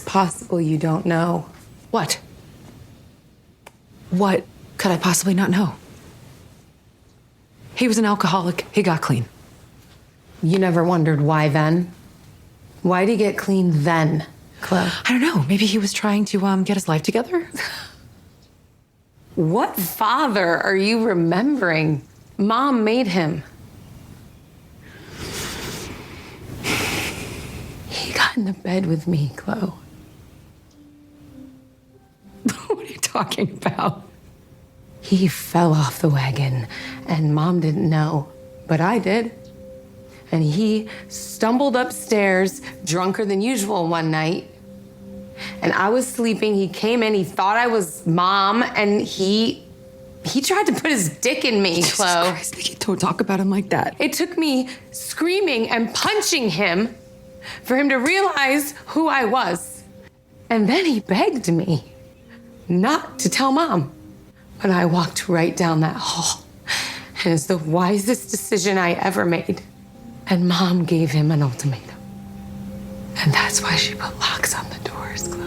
possible you don't know? What? What could I possibly not know? He was an alcoholic. He got clean. You never wondered why then? Why'd he get clean then, Chloe? I don't know. Maybe he was trying to get his life together. What father are you remembering? Mom made him. He got into bed with me, Chloe. What are you talking about? He fell off the wagon, and Mom didn't know, but I did. And he stumbled upstairs, drunker than usual one night. And I was sleeping. He came in, he thought I was Mom, and he tried to put his dick in me, Jesus Chloe. Christ, Nikki, don't talk about him like that. It took me screaming and punching him for him to realize who I was. And then he begged me not to tell Mom. But I walked right down that hall. And it's the wisest decision I ever made. And Mom gave him an ultimatum. And that's why she put locks on the doors, Chloe.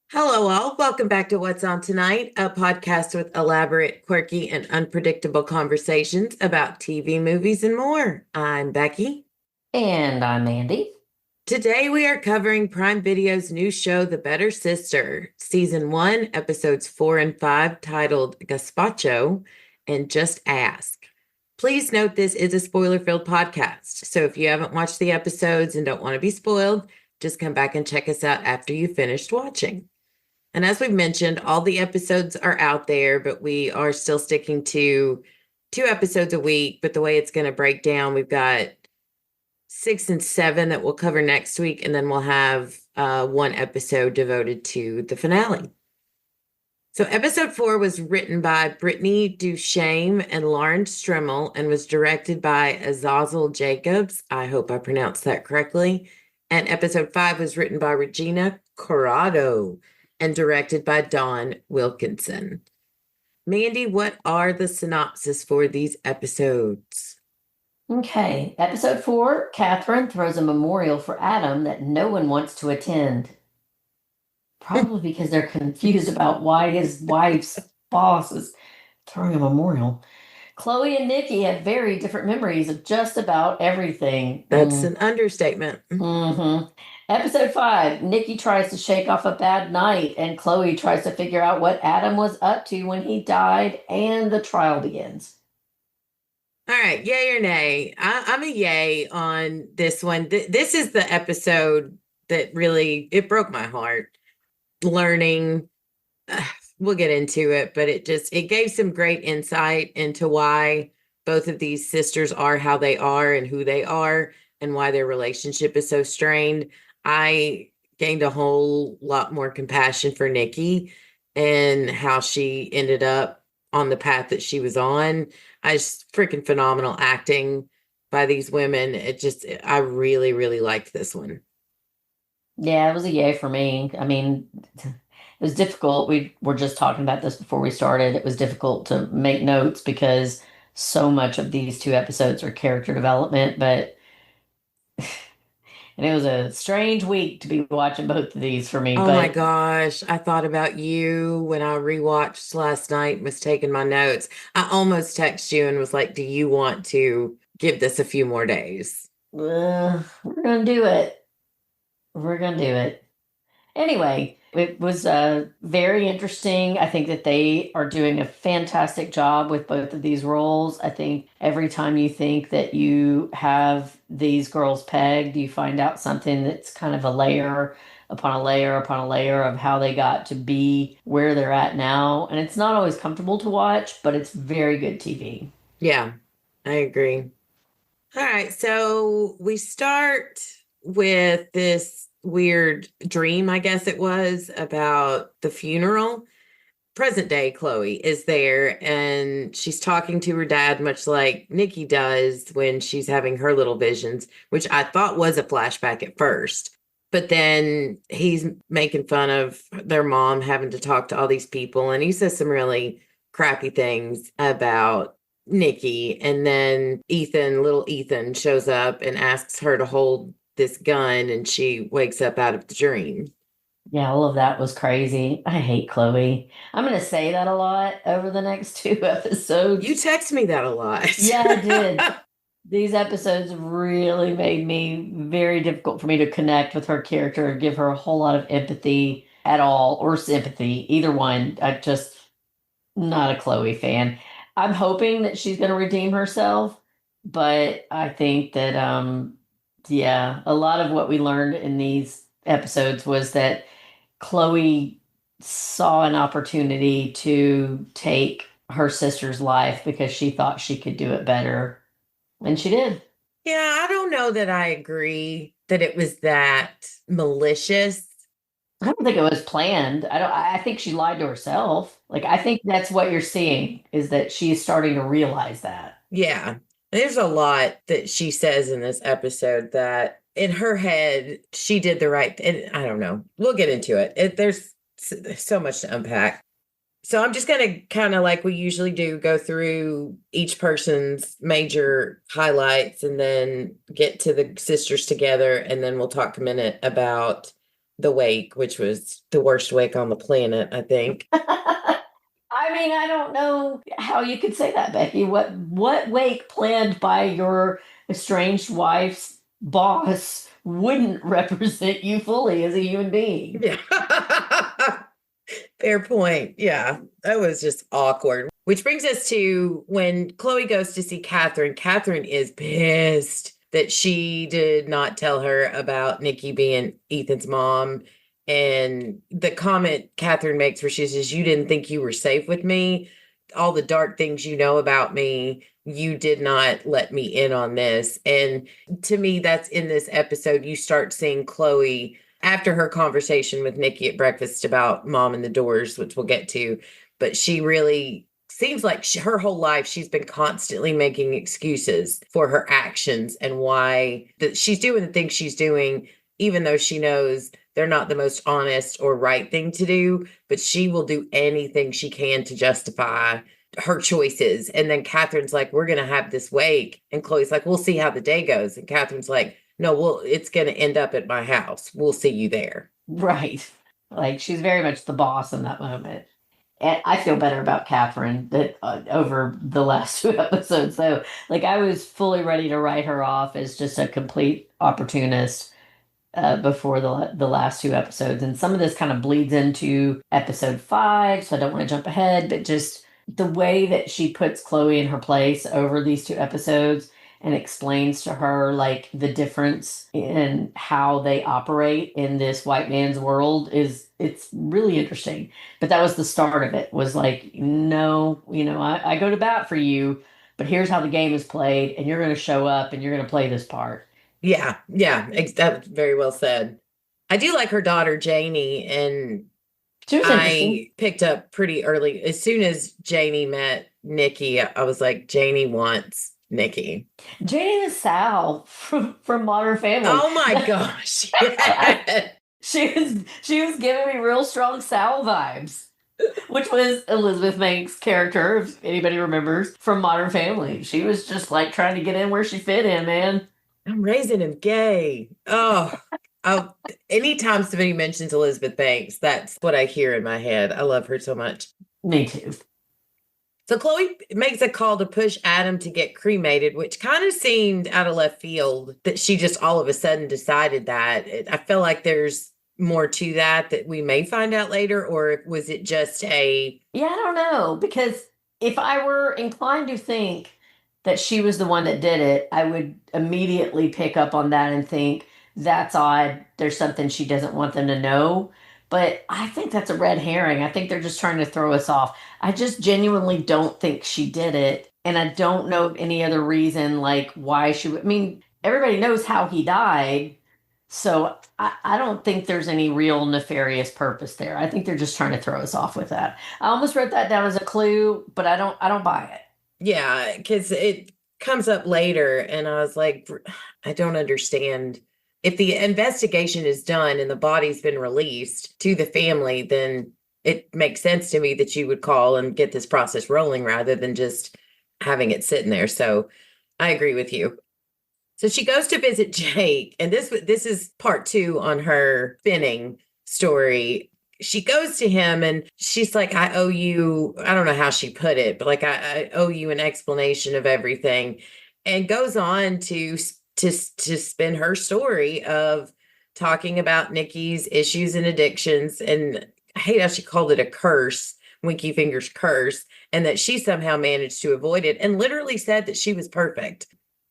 Hello, all. Welcome back to What's On Tonight, a podcast with elaborate, quirky, and unpredictable conversations about TV, movies, and more. I'm Becky. And I'm Mandy. Today, we are covering Prime Video's new show, The Better Sister, Season 1, Episodes 4 and 5, titled Gazpacho and Just Ask. Please note this is a spoiler-filled podcast, so if you haven't watched the episodes and don't want to be spoiled, just come back and check us out after you've finished watching. And as we've mentioned, all the episodes are out there, but we are still sticking to 2 episodes a week. But the way it's going to break down, we've got 6 and 7 that we'll cover next week. And then we'll have 1 episode devoted to the finale. So episode 4 was written by Brittany Dushame and Lauren Strimmel and was directed by Azazel Jacobs. I hope I pronounced that correctly. And episode 5 was written by Regina Corrado and directed by Dawn Wilkinson. Mandy, what are the synopsis for these episodes? Okay, episode 4, Catherine throws a memorial for Adam that no one wants to attend. Probably because they're confused about why his wife's boss is throwing a memorial. Chloe and Nikki have very different memories of just about everything. That's an understatement. Mm-hmm. Episode 5, Nikki tries to shake off a bad night, and Chloe tries to figure out what Adam was up to when he died, and the trial begins. All right, yay or nay? I'm a yay on this one. This is the episode that really, it broke my heart. Learning, we'll get into it, but it gave some great insight into why both of these sisters are how they are and who they are and why their relationship is so strained. I gained a whole lot more compassion for Nikki and how she ended up on the path that she was on. Freaking phenomenal acting by these women. I really, really liked this one. Yeah, it was a yay for me. I mean, it was difficult. We were just talking about this before we started. It was difficult to make notes because so much of these 2 episodes are character development, but and it was a strange week to be watching both of these for me. Oh my gosh. I thought about you when I rewatched last night and was taking my notes. I almost texted you and was like, do you want to give this a few more days? We're going to do it. We're going to do it. Anyway, it was very interesting. I think that they are doing a fantastic job with both of these roles. I think every time you think that you have these girls pegged, you find out something that's kind of a layer upon a layer upon a layer of how they got to be where they're at now. And it's not always comfortable to watch, but it's very good TV. Yeah, I agree. All right, so we start with this weird dream, I guess it was, about the funeral. Present day Chloe is there and she's talking to her dad, much like Nikki does when she's having her little visions, which I thought was a flashback at first. But then he's making fun of their mom having to talk to all these people. And he says some really crappy things about Nikki. And then little Ethan, shows up and asks her to hold this gun. And she wakes up out of the dream. Yeah, all of that was crazy. I hate Chloe. I'm going to say that a lot over the next 2 episodes. You text me that a lot. Yeah, I did. These episodes really made me very difficult for me to connect with her character, give her a whole lot of empathy at all, or sympathy, either one. I just not a Chloe fan. I'm hoping that she's going to redeem herself, but I think that yeah, a lot of what we learned in these episodes was that Chloe saw an opportunity to take her sister's life because she thought she could do it better. And she did. Yeah, I don't know that I agree that it was that malicious. I don't think it was planned. I think she lied to herself. Like I think that's what you're seeing is that she's starting to realize that. Yeah. There's a lot that she says in this episode that in her head, she did the right thing. I don't know. We'll get into it. There's so much to unpack. So I'm just going to kind of like we usually do go through each person's major highlights and then get to the sisters together. And then we'll talk a minute about the wake, which was the worst wake on the planet, I think. I mean, I don't know how you could say that, Becky. What wake planned by your estranged wife's boss wouldn't represent you fully as a human being? Yeah. Fair point. Yeah, that was just awkward. Which brings us to when Chloe goes to see Catherine. Catherine is pissed that she did not tell her about Nikki being Ethan's mom. And the comment Catherine makes where she says, "You didn't think you were safe with me. All the dark things you know about me, you did not let me in on this." And to me, that's in this episode. You start seeing Chloe after her conversation with Nikki at breakfast about mom and the doors, which we'll get to. But she really seems like her whole life, she's been constantly making excuses for her actions and why that she's doing the things she's doing, even though she knows they're not the most honest or right thing to do, but she will do anything she can to justify her choices. And then Catherine's like, "We're going to have this wake." And Chloe's like, "We'll see how the day goes." And Catherine's like, "No, well, it's going to end up at my house. We'll see you there." Right. Like she's very much the boss in that moment. And I feel better about Catherine that over the last 2 episodes, though. Like I was fully ready to write her off as just a complete opportunist before the last 2 episodes, and some of this kind of bleeds into episode 5. So I don't want to jump ahead, but just the way that she puts Chloe in her place over these 2 episodes and explains to her like the difference in how they operate in this white man's world it's really interesting. But that was the start of it, was like, no, I go to bat for you, but here's how the game is played, and you're going to show up and you're going to play this part. Yeah, that was very well said. I do like her daughter, Janie, and She was interesting. I picked up pretty early. As soon as Janie met Nikki, I was like, Janie wants Nikki. Janie is Sal from Modern Family. Oh my gosh. Yeah. She was giving me real strong Sal vibes, which was Elizabeth Banks' character, if anybody remembers, from Modern Family. She was just like trying to get in where she fit in, man. I'm raising him gay. Oh, anytime somebody mentions Elizabeth Banks, that's what I hear in my head. I love her so much. Me too. So Chloe makes a call to push Adam to get cremated, which kind of seemed out of left field that she just all of a sudden decided that. I feel like there's more to that we may find out later, or was it just a... Yeah, I don't know, because if I were inclined to think that she was the one that did it, I would immediately pick up on that and think, that's odd. There's something she doesn't want them to know. But I think that's a red herring. I think they're just trying to throw us off. I just genuinely don't think she did it. And I don't know of any other reason, like why she would. I mean, everybody knows how he died. So I don't think there's any real nefarious purpose there. I think they're just trying to throw us off with that. I almost wrote that down as a clue, but I don't buy it. Yeah, because it comes up later, and I was like, I don't understand if the investigation is done and the body's been released to the family, then it makes sense to me that you would call and get this process rolling rather than just having it sitting there. So I agree with you. So she goes to visit Jake, and this is part 2 on her spinning story. She goes to him and she's like, I owe you, I don't know how she put it, but like, I owe you an explanation of everything, and goes on to spin her story of talking about Nikki's issues and addictions. And I hate how she called it a curse, Winky Finger's curse, and that she somehow managed to avoid it and literally said that she was perfect.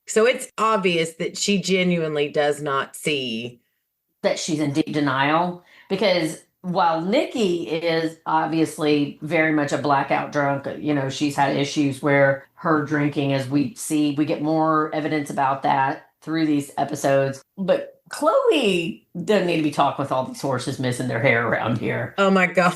So it's obvious that she genuinely does not see that she's in deep denial, because while Nikki is obviously very much a blackout drunk, you know, she's had issues where her drinking, as we see, we get more evidence about that through these episodes. But Chloe doesn't need to be talking with all these horses missing their hair around here. Oh my God.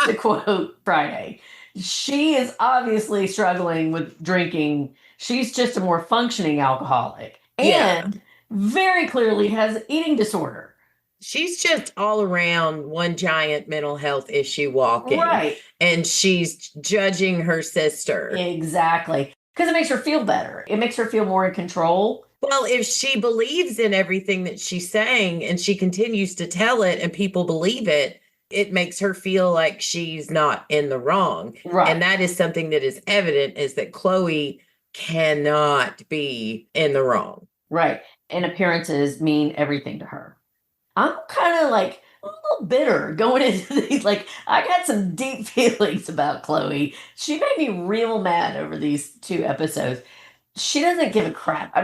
To quote Friday, she is obviously struggling with drinking. She's just a more functioning alcoholic, and very clearly has eating disorder. She's just all around one giant mental health issue walking. Right. And she's judging her sister. Exactly. Because it makes her feel better. It makes her feel more in control. Well, if she believes in everything that she's saying and she continues to tell it and people believe it, it makes her feel like she's not in the wrong. Right. And that is something that is evident, is that Chloe cannot be in the wrong. Right. And appearances mean everything to her. I'm kind of like a little bitter going into these. Like, I got some deep feelings about Chloe. She made me real mad over these 2 episodes. She doesn't give a crap.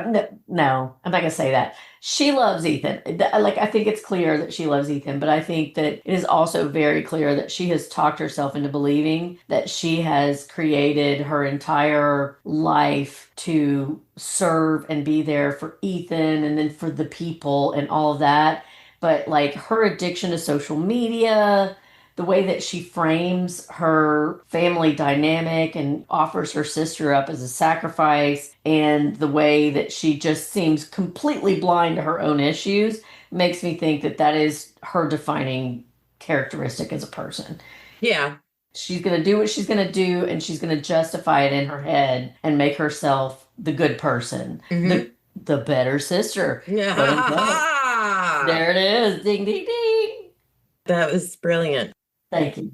No, I'm not going to say that. She loves Ethan. Like, I think it's clear that she loves Ethan, but I think that it is also very clear that she has talked herself into believing that she has created her entire life to serve and be there for Ethan and then for the people and all of that. But like, her addiction to social media, the way that she frames her family dynamic and offers her sister up as a sacrifice, and the way that she just seems completely blind to her own issues, makes me think that that is her defining characteristic as a person. Yeah. She's going to do what she's going to do, and she's going to justify it in her head and make herself the good person, the better sister. There it is. Ding, ding, ding. That was brilliant. Thank you.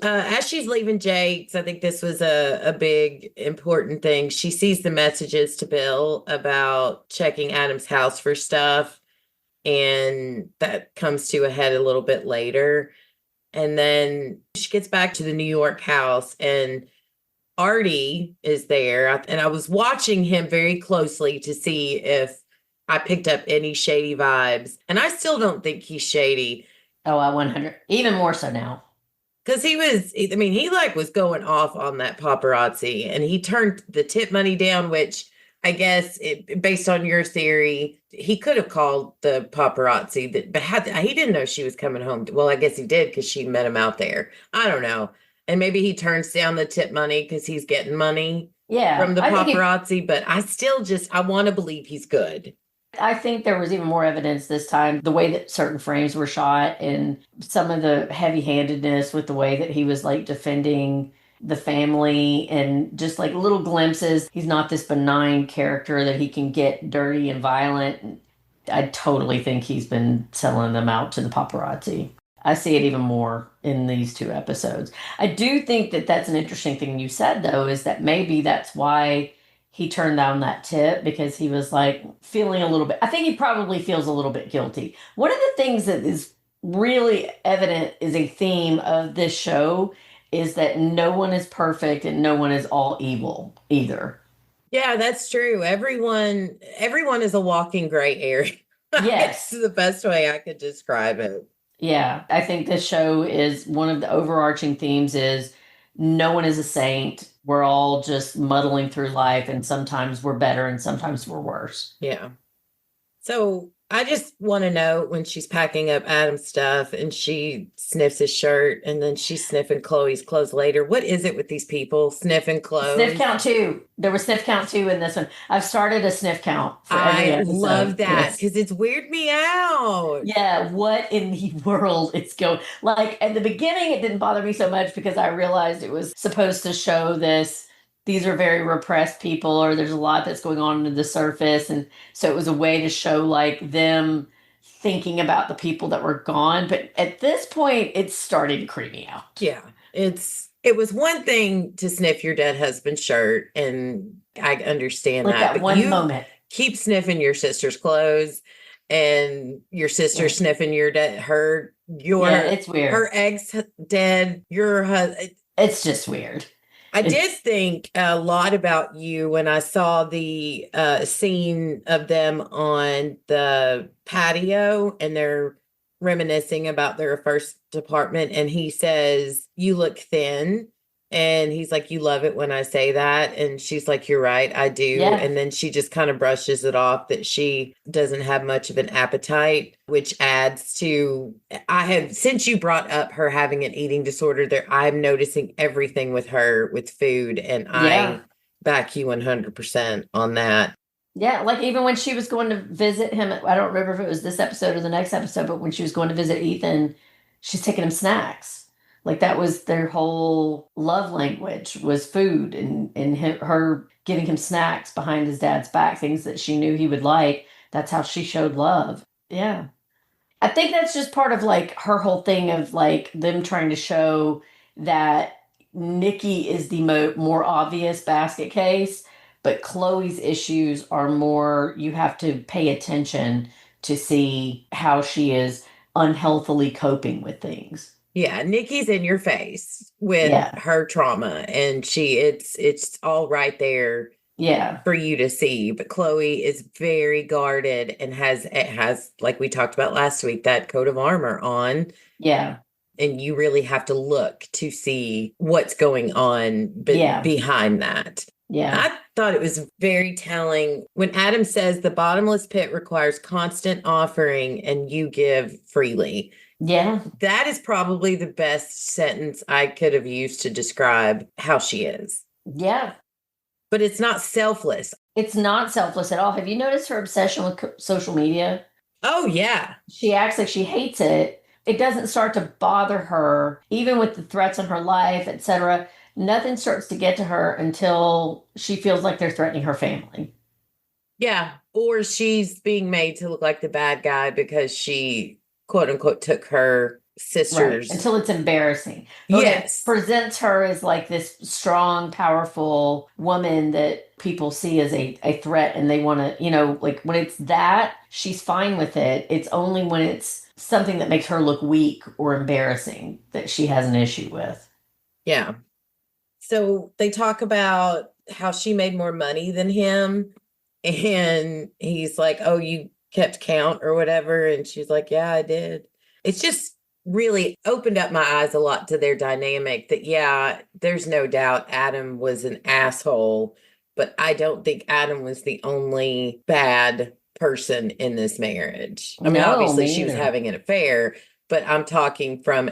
As she's leaving Jake's, I think this was a big, important thing. She sees the messages to Bill about checking Adam's house for stuff, and that comes to a head a little bit later. And then she gets back to the New York house, and Artie is there. And I was watching him very closely to see if I picked up any shady vibes. And I still don't think he's shady. Oh, I 100, even more so now. Because he was going off on that paparazzi, and he turned the tip money down, which I guess, based on your theory, he could have called the paparazzi, but he didn't know she was coming home. Well, I guess he did because she met him out there. I don't know. And maybe he turns down the tip money because he's getting money from the paparazzi, but I want to believe he's good. I think there was even more evidence this time, the way that certain frames were shot and some of the heavy-handedness with the way that he was like defending the family, and just like little glimpses. He's not this benign character that he can get dirty and violent. I totally think he's been selling them out to the paparazzi. I see it even more in these 2 episodes. I do think that that's an interesting thing you said, though, is that maybe that's why he turned down that tip, because he was like feeling a little bit, I think he probably feels a little bit guilty. One of the things that is really evident is a theme of this show is that no one is perfect and no one is all evil either. Yeah, that's true. Everyone is a walking gray area. Yes. It's the best way I could describe it. Yeah, I think this show is one of the overarching themes is no one is a saint. We're all just muddling through life, and sometimes we're better and sometimes we're worse. Yeah. So I just want to know when she's packing up Adam's stuff and she sniffs his shirt and then she's sniffing Chloe's clothes later. What is it with these people sniffing clothes? Sniff count 2. There was sniff count 2 in this one. I've started a sniff count for every I episode. love that Yes. because it's weirded me out. Yeah, what in the world it's going like at the beginning it didn't bother me so much because I realized it was supposed to show these are very repressed people or there's a lot that's going on under the surface, and so it was a way to show like them thinking about the people that were gone, but at this point it's starting to creep me out. Yeah, it was one thing to sniff your dead husband's shirt, and I understand Like that but one you moment. keep sniffing your sister's clothes, and your sister Yeah. sniffing your It's weird. her ex dead, your husband. It's just weird. I did think a lot about you when I saw the scene of them on the patio and they're reminiscing about their first apartment. And he says, "You look thin." And he's like, "You love it when I say that." And she's like, "You're right, I do." Yeah. And then she just kind of brushes it off that she doesn't have much of an appetite, which adds to, since you brought up her having an eating disorder there, I'm noticing everything with her with food. And Yeah. I back you 100% on that. Yeah, like even when she was going to visit him, I don't remember if it was this episode or the next episode, but when she was going to visit Ethan, she's taking him snacks. Like that was their whole love language was food, and her giving him snacks behind his dad's back, things that she knew he would like. That's how she showed love. Yeah. I think that's just part of like her whole thing of like them trying to show that Nikki is the more obvious basket case, but Chloe's issues are more you have to pay attention to see how she is unhealthily coping with things. Yeah, Nikki's in your face with Yeah. her trauma, and it's all right there Yeah. for you to see. But Chloe is very guarded and has, like we talked about last week, that coat of armor on. Yeah. And you really have to look to see what's going on behind that. Yeah. I thought it was very telling when Adam says the bottomless pit requires constant offering and you give freely. Yeah. That is probably the best sentence I could have used to describe how she is. Yeah. But it's not selfless. It's not selfless at all. Have you noticed her obsession with social media? Oh, yeah. She acts like she hates it. It doesn't start to bother her, even with the threats on her life, etc. Nothing starts to get to her until she feels like they're threatening her family. Yeah. Or she's being made to look like the bad guy because she, quote unquote, took her sister's. Right. Until it's embarrassing. Yes. It presents her as like this strong, powerful woman that people see as a threat, and they want to, like when it's that, she's fine with it. It's only when it's something that makes her look weak or embarrassing that she has an issue with. Yeah. So they talk about how she made more money than him. And he's like, "Oh, you kept count or whatever." And she's like, "Yeah, I did." It's just really opened up my eyes a lot to their dynamic that, yeah, there's no doubt Adam was an asshole, but I don't think Adam was the only bad person in this marriage. I mean, No, obviously me she was either. having an affair, but I'm talking from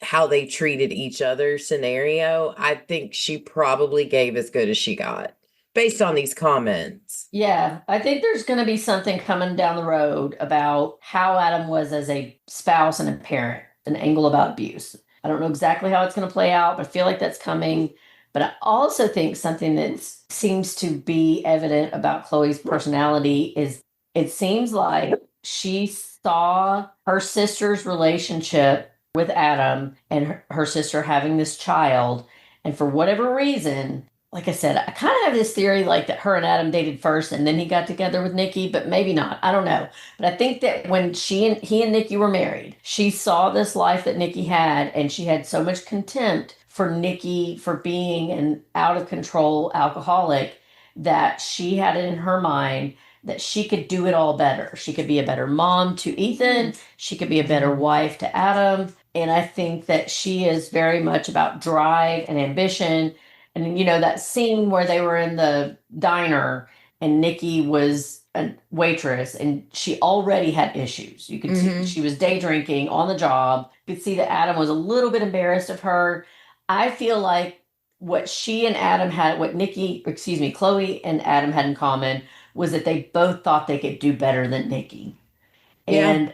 how they treated each other scenario. I think she probably gave as good as she got based on these comments. Yeah, I think there's going to be something coming down the road about how Adam was as a spouse and a parent, an angle about abuse. I don't know exactly how it's going to play out, but I feel like that's coming. But I also think something that seems to be evident about Chloe's personality is it seems like she saw her sister's relationship with Adam and her sister having this child. And for whatever reason, like I said, I kind of have this theory like that her and Adam dated first and then he got together with Nikki, but maybe not. I don't know. But I think that when he and Nikki were married, she saw this life that Nikki had, and she had so much contempt for Nikki for being an out of control alcoholic that she had it in her mind that she could do it all better. She could be a better mom to Ethan. She could be a better wife to Adam. And I think that she is very much about drive and ambition. And, that scene where they were in the diner and Nikki was a waitress, and she already had issues. You could see she was day drinking on the job. You could see that Adam was a little bit embarrassed of her. I feel like what she and Adam had, what Chloe and Adam had in common was that they both thought they could do better than Nikki. Yeah. And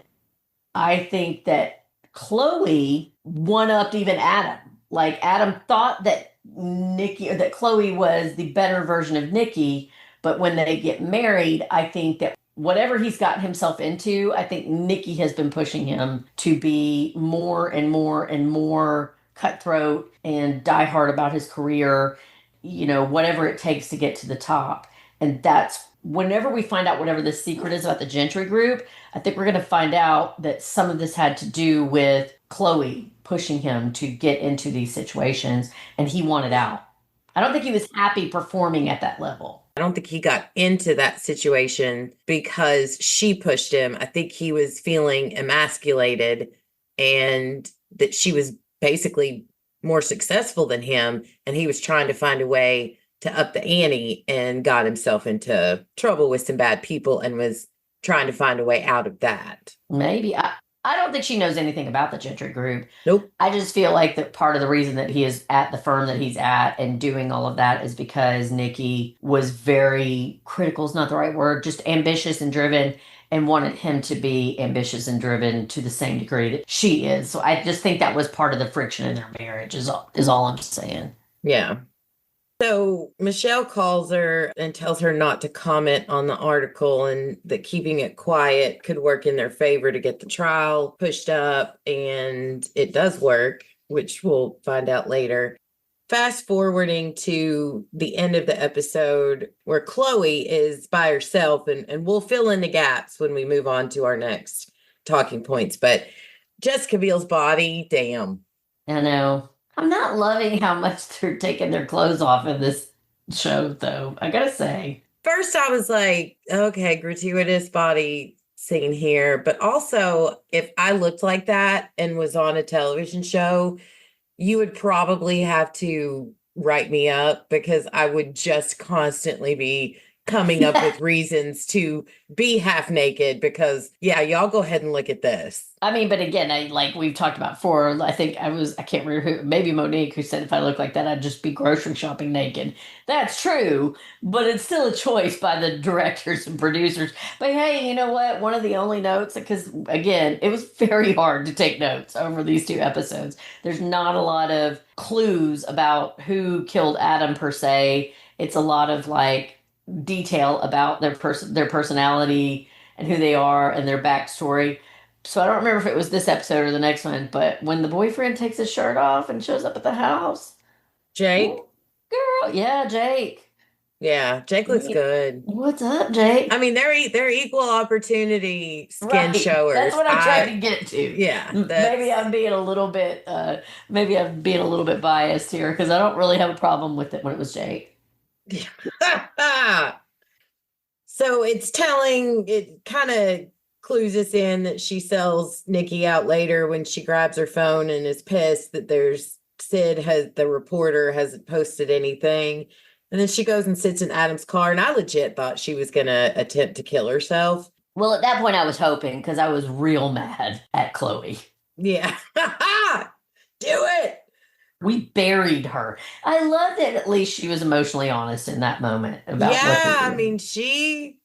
I think that Chloe one-upped even Adam. Like Adam thought that Nikki or that Chloe was the better version of Nikki, but when they get married, I think that whatever he's gotten himself into, I think Nikki has been pushing him to be more and more and more cutthroat and diehard about his career, whatever it takes to get to the top. And that's whenever we find out whatever the secret is about the Gentry group, I think we're going to find out that some of this had to do with Chloe pushing him to get into these situations, and he wanted out. I don't think he was happy performing at that level. I don't think he got into that situation because she pushed him. I think he was feeling emasculated and that she was basically more successful than him. And he was trying to find a way to up the ante and got himself into trouble with some bad people and was trying to find a way out of that. Maybe. I don't think she knows anything about the Gentry group. Nope. I just feel like that part of the reason that he is at the firm that he's at and doing all of that is because Nikki was very critical, is not the right word, just ambitious and driven, and wanted him to be ambitious and driven to the same degree that she is. So I just think that was part of the friction in their marriage is all I'm saying. Yeah. So Michelle calls her and tells her not to comment on the article and that keeping it quiet could work in their favor to get the trial pushed up. And it does work, which we'll find out later. Fast forwarding to the end of the episode where Chloe is by herself, and we'll fill in the gaps when we move on to our next talking points. But Jessica Biel's body, damn. I know. I'm not loving how much they're taking their clothes off in this show, though. I gotta say. First, I was like, okay, gratuitous body scene here. But also, if I looked like that and was on a television show, you would probably have to write me up because I would just constantly be coming up with reasons to be half naked because, yeah, y'all go ahead and look at this. I mean, but again, like we've talked about before, I think I can't remember who, maybe Monique, who said if I looked like that, I'd just be grocery shopping naked. That's true, but it's still a choice by the directors and producers. But hey, you know what? One of the only notes, because again, it was very hard to take notes over these two episodes. There's not a lot of clues about who killed Adam per se. It's a lot of like detail about their personality and who they are and their backstory. So I don't remember if it was this episode or the next one, but when the boyfriend takes his shirt off and shows up at the house. Jake? Girl, yeah, Jake. Yeah, Jake looks good. What's up, Jake? I mean, they're equal opportunity skin showers. That's what I'm trying to get to. Yeah. Maybe I'm being a little bit biased here because I don't really have a problem with it when it was Jake. So it kind of clues us in that she sells Nikki out later when she grabs her phone and is pissed that the reporter hasn't posted anything. And then she goes and sits in Adam's car. And I legit thought she was going to attempt to kill herself. Well, at that point I was hoping because I was real mad at Chloe. Yeah. Do it. We buried her. I love that at least she was emotionally honest in that moment about I mean, she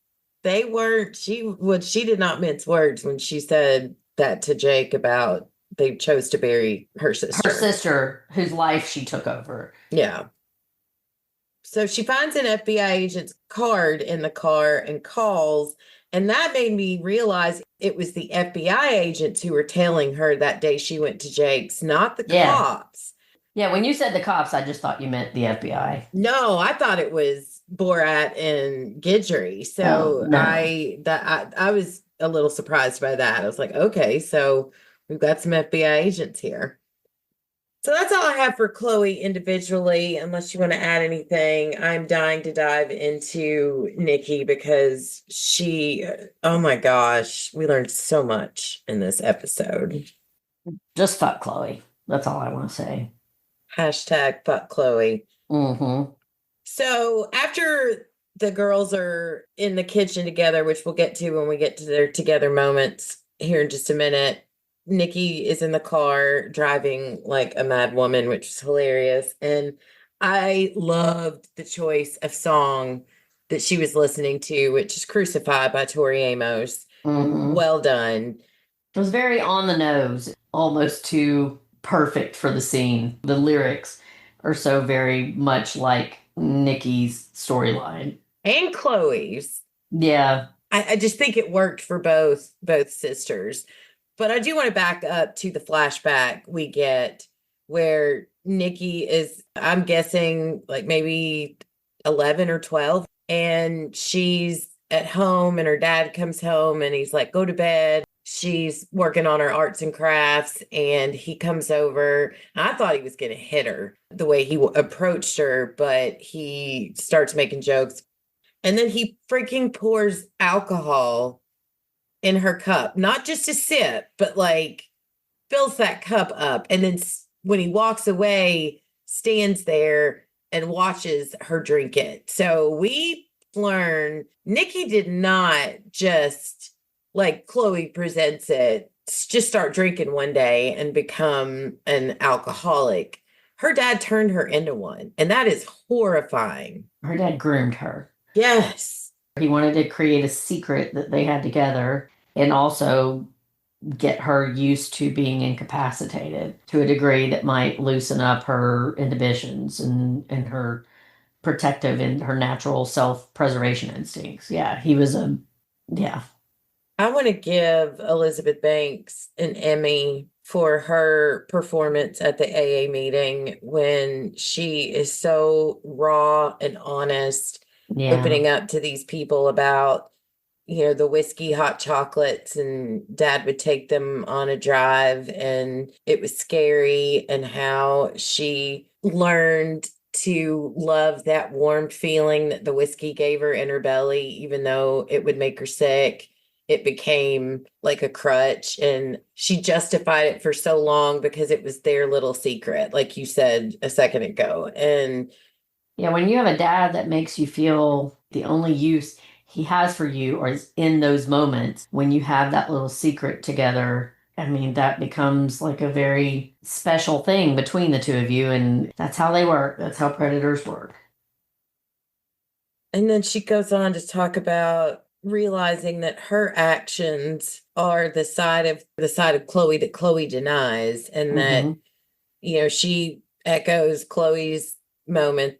did not mince words when she said that to Jake about they chose to bury her sister. Her sister, whose life she took over. Yeah. So she finds an FBI agent's card in the car and calls, and that made me realize it was the FBI agents who were tailing her that day she went to Jake's, not the cops. Yeah, when you said the cops, I just thought you meant the FBI. No, I thought it was Borat and Guidry. So no. I was a little surprised by that. I was like, okay, so we've got some FBI agents here. So that's all I have for Chloe individually, unless you want to add anything. I'm dying to dive into Nikki because oh my gosh, we learned so much in this episode. Just fuck Chloe. That's all I want to say. # fuck Chloe. Mm-hmm. So after the girls are in the kitchen together, which we'll get to when we get to their together moments here in just a minute. Nikki is in the car driving like a mad woman, which is hilarious. And I loved the choice of song that she was listening to, which is Crucified by Tori Amos. Well done. It was very on the nose, almost too perfect for the scene. The lyrics are so very much like Nikki's storyline. And Chloe's. Yeah. I just think it worked for both sisters. But I do want to back up to the flashback we get where Nikki is, I'm guessing, like maybe 11 or 12, and she's at home and her dad comes home and he's like, go to bed. She's working on her arts and crafts and he comes over. I thought he was going to hit her the way he approached her, but he starts making jokes. And then he freaking pours alcohol in her cup, not just a sip, but like fills that cup up. And then when he walks away, stands there and watches her drink it. So we learn Nikki did not just, like Chloe presents it, just start drinking one day and become an alcoholic. Her dad turned her into one, and that is horrifying. Her dad groomed her. Yes. He wanted to create a secret that they had together and also get her used to being incapacitated to a degree that might loosen up her inhibitions and her protective and her natural self-preservation instincts. Yeah, he was yeah. I want to give Elizabeth Banks an Emmy for her performance at the AA meeting when she is so raw and honest, opening up to these people about, the whiskey, hot chocolates, and dad would take them on a drive and it was scary, and how she learned to love that warm feeling that the whiskey gave her in her belly, even though it would make her sick. It became like a crutch, and she justified it for so long because it was their little secret, like you said a second ago. And yeah, when you have a dad that makes you feel the only use he has for you or is in those moments when you have that little secret together, I mean, that becomes like a very special thing between the two of you. And that's how they work. That's how predators work. And then she goes on to talk about realizing that her actions are the side of Chloe that Chloe denies, and that, she echoes Chloe's moment.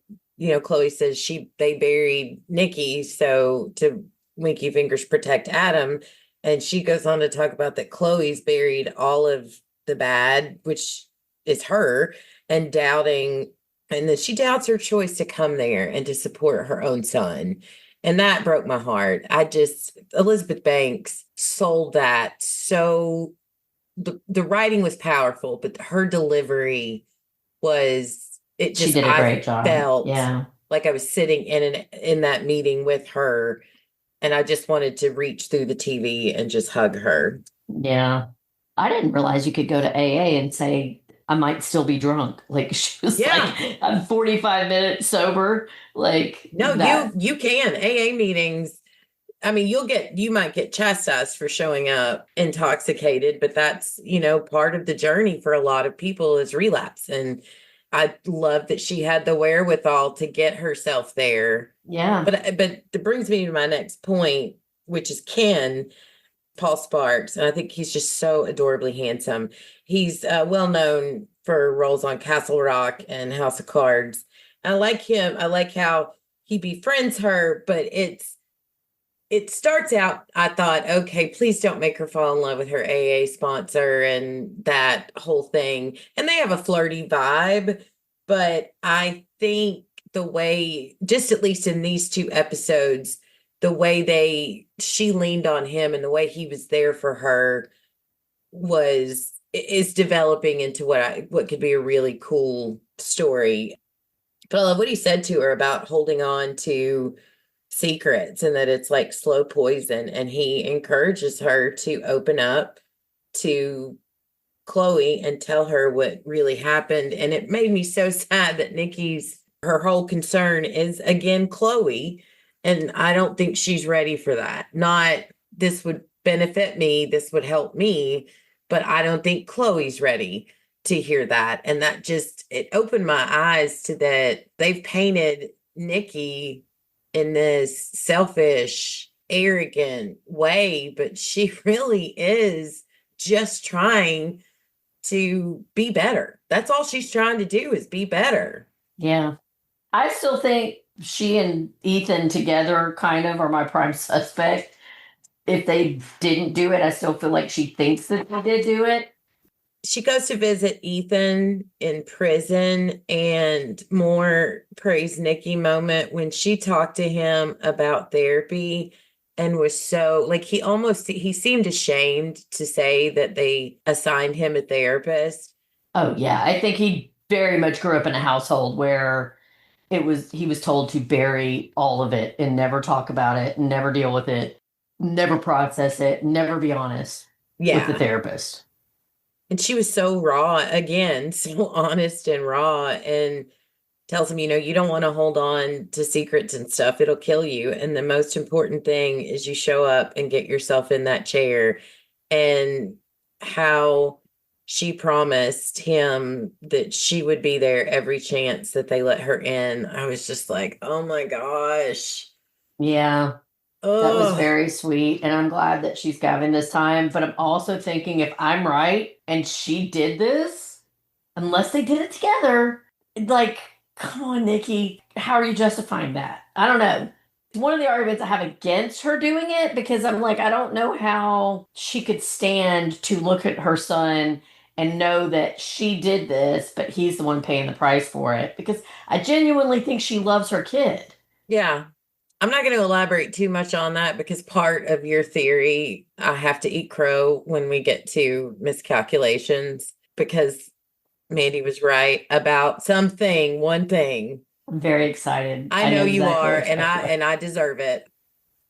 Chloe says they buried Nikki, so to Winky Fingers protect Adam. And she goes on to talk about that Chloe's buried all of the bad, which is her, and doubting, and that she doubts her choice to come there and to support her own son. And that broke my heart. Elizabeth Banks sold that. So the writing was powerful, but her delivery she did a great job. Felt like I was sitting in that meeting with her, and I just wanted to reach through the TV and just hug her. Yeah. I didn't realize you could go to AA and say, I might still be drunk. Like she was like, I'm 45 minutes sober. Like, no, you can. AA meetings. I mean, you might get chastised for showing up intoxicated, but that's, part of the journey for a lot of people is relapse. And I love that she had the wherewithal to get herself there. Yeah. But that brings me to my next point, which is Ken, Paul Sparks. And I think he's just so adorably handsome. He's well known for roles on Castle Rock and House of Cards. I like him. I like how he befriends her, but it starts out, I thought, okay, please don't make her fall in love with her AA sponsor and that whole thing. And they have a flirty vibe, but I think the way, just at least in these two episodes, the way she leaned on him and the way he was there for her is developing into what could be a really cool story. But I love what he said to her about holding on to secrets and that it's like slow poison, and he encourages her to open up to Chloe and tell her what really happened. And it made me so sad that her whole concern is again Chloe, And I don't think she's ready for that. Not this would benefit me, this would help me, but I don't think Chloe's ready to hear that. And that just, it opened my eyes to that they've painted Nikki in this selfish, arrogant way, but she really is just trying to be better. That's all she's trying to do is be better. Yeah. I still think she and Ethan together kind of are my prime suspect. If they didn't do it, I still feel like she thinks that they did do it. She goes to visit Ethan in prison, and more praise Nikki moment when she talked to him about therapy and was so like he seemed ashamed to say that they assigned him a therapist. Oh yeah, I think he very much grew up in a household where he was told to bury all of it and never talk about it, never deal with it, never process it, never be honest with the therapist. And she was so raw again, so honest and raw, and tells him, you don't want to hold on to secrets and stuff. It'll kill you. And the most important thing is you show up and get yourself in that chair. And how she promised him that she would be there every chance that they let her in. I was just like, oh my gosh. Yeah. Ugh. That was very sweet. And I'm glad that she's having this time. But I'm also thinking if I'm right and she did this, unless they did it together, like, come on, Nikki, how are you justifying that? I don't know. One of the arguments I have against her doing it, because I'm like, I don't know how she could stand to look at her son and know that she did this, but he's the one paying the price for it. Because I genuinely think she loves her kid. Yeah. I'm not going to elaborate too much on that because part of your theory, I have to eat crow when we get to miscalculations, because Mandy was right about one thing. I'm very excited. I know you exactly are, what you're talking and I deserve it.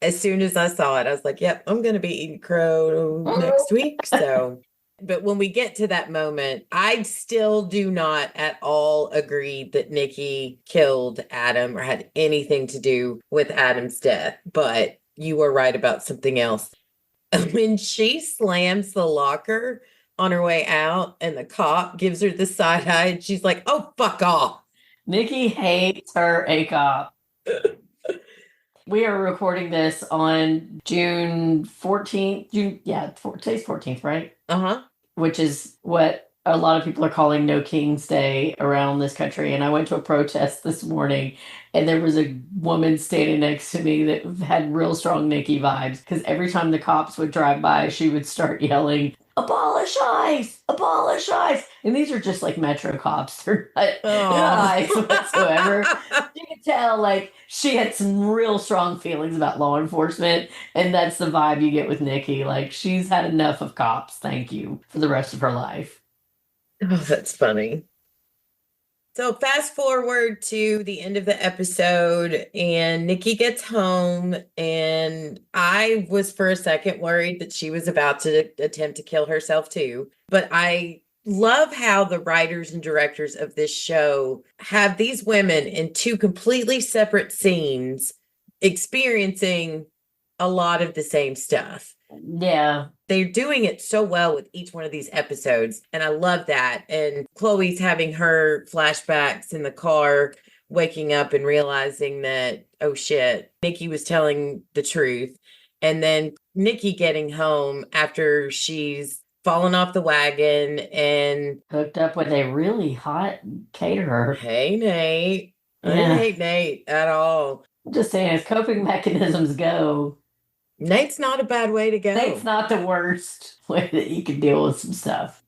As soon as I saw it, I was like, yep, I'm going to be eating crow next week. So, but when we get to that moment, I still do not at all agree that Nikki killed Adam or had anything to do with Adam's death. But you were right about something else. When she slams the locker on her way out and the cop gives her the side eye, and she's like, oh, fuck off. Nikki hates her a cop. We are recording this on June 14th. Today's 14th, right? Uh-huh. Which is what a lot of people are calling No King's Day around this country. And I went to a protest this morning, and there was a woman standing next to me that had real strong Nikki vibes, because every time the cops would drive by, she would start yelling, abolish ICE, abolish ICE. And these are just like Metro cops. They're not ICE whatsoever. You can tell like she had some real strong feelings about law enforcement. And that's the vibe you get with Nikki. Like, she's had enough of cops. Thank you, for the rest of her life. Oh, that's funny. So fast forward to the end of the episode, and Nikki gets home, and I was for a second worried that she was about to attempt to kill herself too. But I love how the writers and directors of this show have these women in two completely separate scenes experiencing a lot of the same stuff. Yeah. They're doing it so well with each one of these episodes. And I love that. And Chloe's having her flashbacks in the car, waking up and realizing that, oh shit, Nikki was telling the truth. And then Nikki getting home after she's fallen off the wagon and hooked up with a really hot caterer. Hey, Nate. I didn't hate Nate at all. I'm just saying, as coping mechanisms go, Nate's not a bad way to go. Nate's not the worst way that you can deal with some stuff.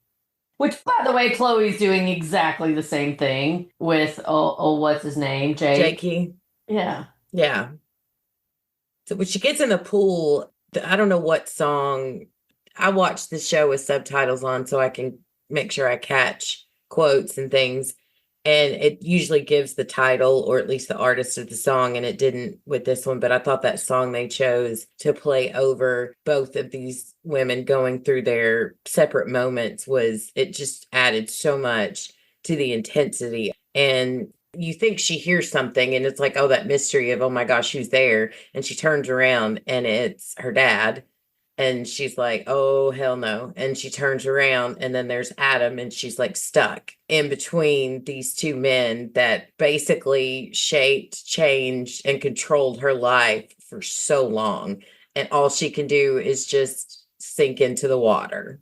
Which, by the way, Chloe's doing exactly the same thing with, what's his name? Jakey. Yeah. Yeah. So when she gets in the pool, I don't know what song. I watched the show with subtitles on so I can make sure I catch quotes and things. And it usually gives the title or at least the artist of the song. And it didn't with this one, but I thought that song they chose to play over both of these women going through their separate moments it just added so much to the intensity. And you think she hears something and it's like, oh, that mystery of, oh my gosh, who's there? And she turns around and it's her dad. And she's like, oh, hell no. And she turns around and then there's Adam and she's like stuck in between these two men that basically shaped, changed, and controlled her life for so long. And all she can do is just sink into the water.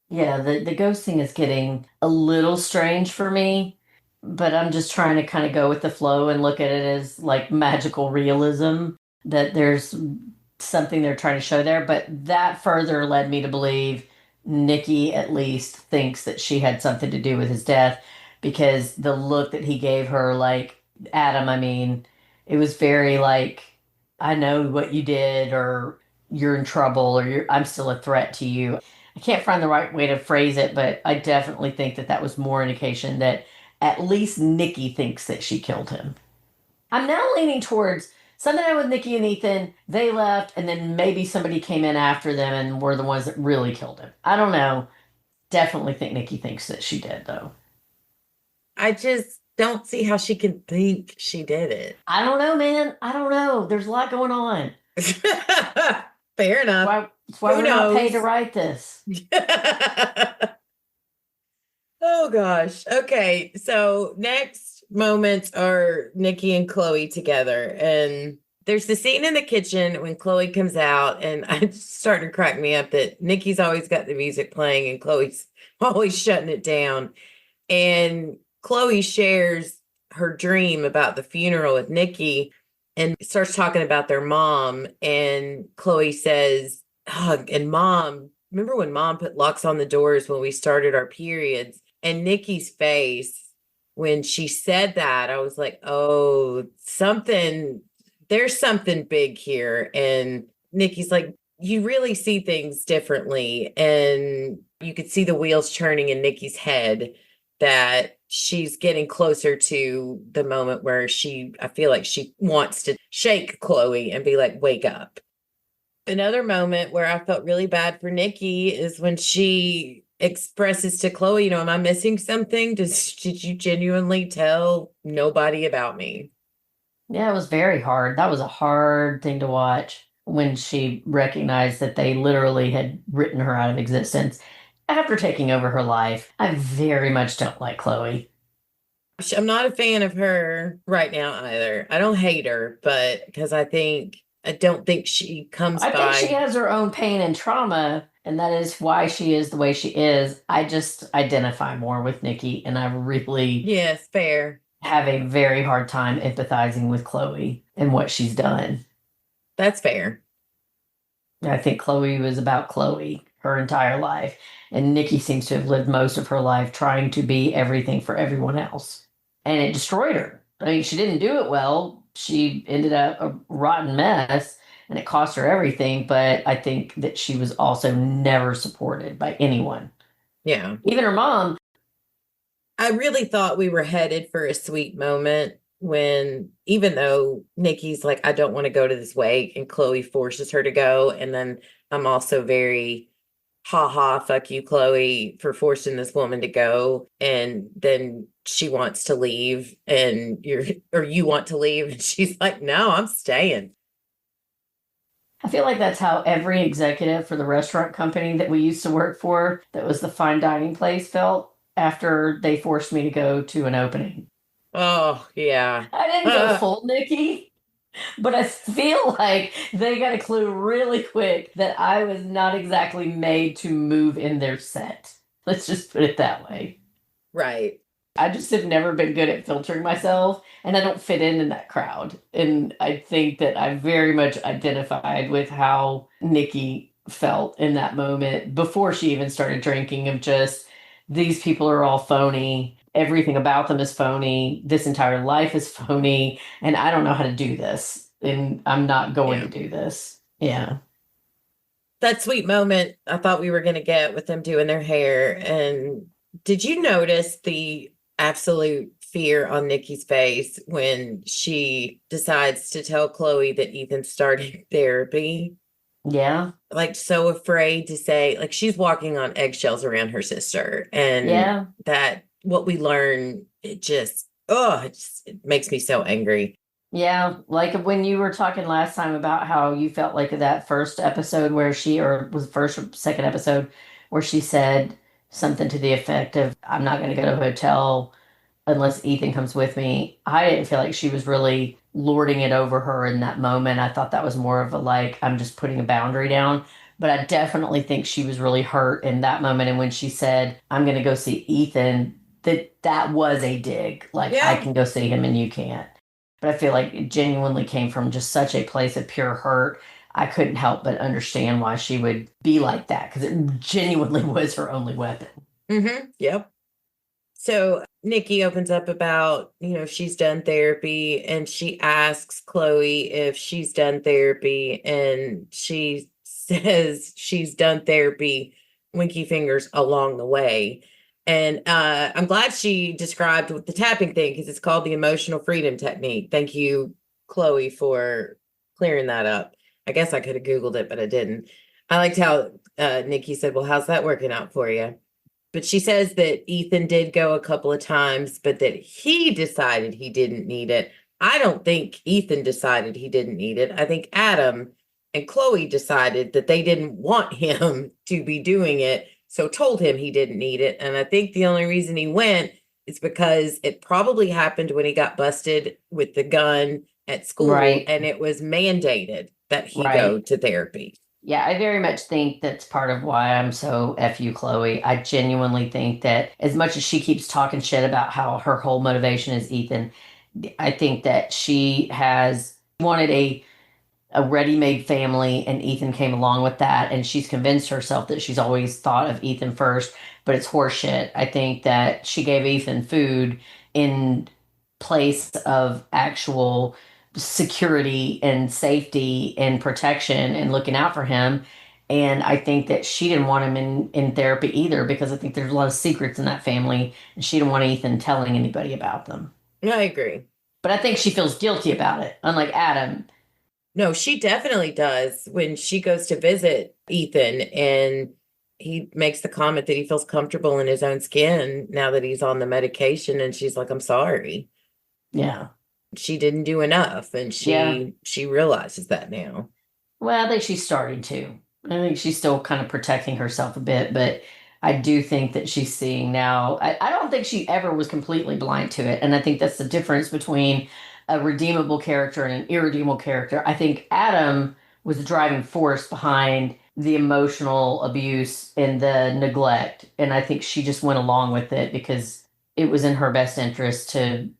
Yeah, the ghost thing is getting a little strange for me, but I'm just trying to kind of go with the flow and look at it as like magical realism, that there's something they're trying to show there. But that further led me to believe Nikki at least thinks that she had something to do with his death, because the look that he gave her, like Adam, I mean, it was very like, I know what you did, or you're in trouble, or I'm still a threat to you. I can't find the right way to phrase it, but I definitely think that that was more indication that at least Nikki thinks that she killed him. I'm now leaning towards something happened with Nikki and Ethan. They left, and then maybe somebody came in after them and were the ones that really killed him. I don't know. Definitely think Nikki thinks that she did, though. I just don't see how she can think she did it. I don't know, man. I don't know. There's a lot going on. Fair enough. That's why Who we're not paid knows? to write this. Oh gosh. Okay. So next moments are Nikki and Chloe together. And there's the scene in the kitchen when Chloe comes out, and it's starting to crack me up that Nikki's always got the music playing and Chloe's always shutting it down. And Chloe shares her dream about the funeral with Nikki and starts talking about their mom. And Chloe says, oh, and mom, remember when mom put locks on the doors when we started our periods? And Nikki's face when she said that, I was like, oh, there's something big here. And Nikki's like, you really see things differently. And you could see the wheels turning in Nikki's head, that she's getting closer to the moment where I feel like she wants to shake Chloe and be like, wake up. Another moment where I felt really bad for Nikki is when she expresses to Chloe, am I missing something? Did you genuinely tell nobody about me? Yeah, it was very hard. That was a hard thing to watch, when she recognized that they literally had written her out of existence after taking over her life. I very much don't like Chloe. I'm not a fan of her right now either. I don't hate her, but because I don't think she comes I by. think she has her own pain and trauma, and that is why she is the way she is. I just identify more with Nikki, and I really Yes, fair. have a very hard time empathizing with Chloe and what she's done. That's fair. I think Chloe was about Chloe her entire life, and Nikki seems to have lived most of her life trying to be everything for everyone else. And it destroyed her. I mean, she didn't do it well. She ended up a rotten mess, and it cost her everything. But I think that she was also never supported by anyone. Yeah. Even her mom. I really thought we were headed for a sweet moment when, even though Nikki's like, I don't want to go to this wake, and Chloe forces her to go. And then I'm also very, ha ha, fuck you, Chloe, for forcing this woman to go. And then she wants to leave, and you want to leave. And she's like, no, I'm staying. I feel like that's how every executive for the restaurant company that we used to work for, that was the fine dining place, felt after they forced me to go to an opening. Oh, yeah. I didn't go full Nikki, but I feel like they got a clue really quick that I was not exactly made to move in their set. Let's just put it that way. Right. I just have never been good at filtering myself, and I don't fit in that crowd. And I think that I very much identified with how Nikki felt in that moment before she even started drinking, of just, these people are all phony. Everything about them is phony. This entire life is phony. And I don't know how to do this. And I'm not going to do this. Yeah. That sweet moment I thought we were going to get with them doing their hair. And did you notice the absolute fear on Nikki's face when she decides to tell Chloe that Ethan started therapy? Yeah. Like, so afraid to say, like, she's walking on eggshells around her sister. And that what we learn, it just, it makes me so angry. Yeah, like when you were talking last time about how you felt like that first episode where she, or was the first or second episode where she said something to the effect of, I'm not going to go to a hotel unless Ethan comes with me. I didn't feel like she was really lording it over her in that moment. I thought that was more of a like, I'm just putting a boundary down. But I definitely think she was really hurt in that moment. And when she said, I'm going to go see Ethan, that was a dig. Like, I Yeah. can go see him and you can't. But I feel like it genuinely came from just such a place of pure hurt. I couldn't help but understand why she would be like that because it genuinely was her only weapon. Yep. So Nikki opens up about, she's done therapy, and she asks Chloe if she's done therapy, and she says she's done therapy, winky fingers along the way. And I'm glad she described with the tapping thing because it's called the emotional freedom technique. Thank you, Chloe, for clearing that up. I guess I could have Googled it, but I didn't. I liked how Nikki said, well, how's that working out for you? But she says that Ethan did go a couple of times, but that he decided he didn't need it. I don't think Ethan decided he didn't need it. I think Adam and Chloe decided that they didn't want him to be doing it, so told him he didn't need it. And I think the only reason he went is because it probably happened when he got busted with the gun at school, Right. and it was mandated that he Right. go to therapy. Yeah, I very much think that's part of why I'm so F you, Chloe. I genuinely think that as much as she keeps talking shit about how her whole motivation is Ethan, I think that she has wanted a ready-made family, and Ethan came along with that, and she's convinced herself that she's always thought of Ethan first, but it's horseshit. I think that she gave Ethan food in place of actual security and safety and protection and looking out for him. And I think that she didn't want him in therapy either because I think there's a lot of secrets in that family, and she didn't want Ethan telling anybody about them. I agree. But I think she feels guilty about it, unlike Adam. No, she definitely does when she goes to visit Ethan, and he makes the comment that he feels comfortable in his own skin now that he's on the medication, and she's like, I'm sorry. Yeah. She didn't do enough, and Yeah. she realizes that now. Well, I think she's starting to. I think she's still kind of protecting herself a bit, but I do think that she's seeing now. I don't think she ever was completely blind to it. And I think that's the difference between a redeemable character and an irredeemable character. I think Adam was the driving force behind the emotional abuse and the neglect. And I think she just went along with it because it was in her best interest to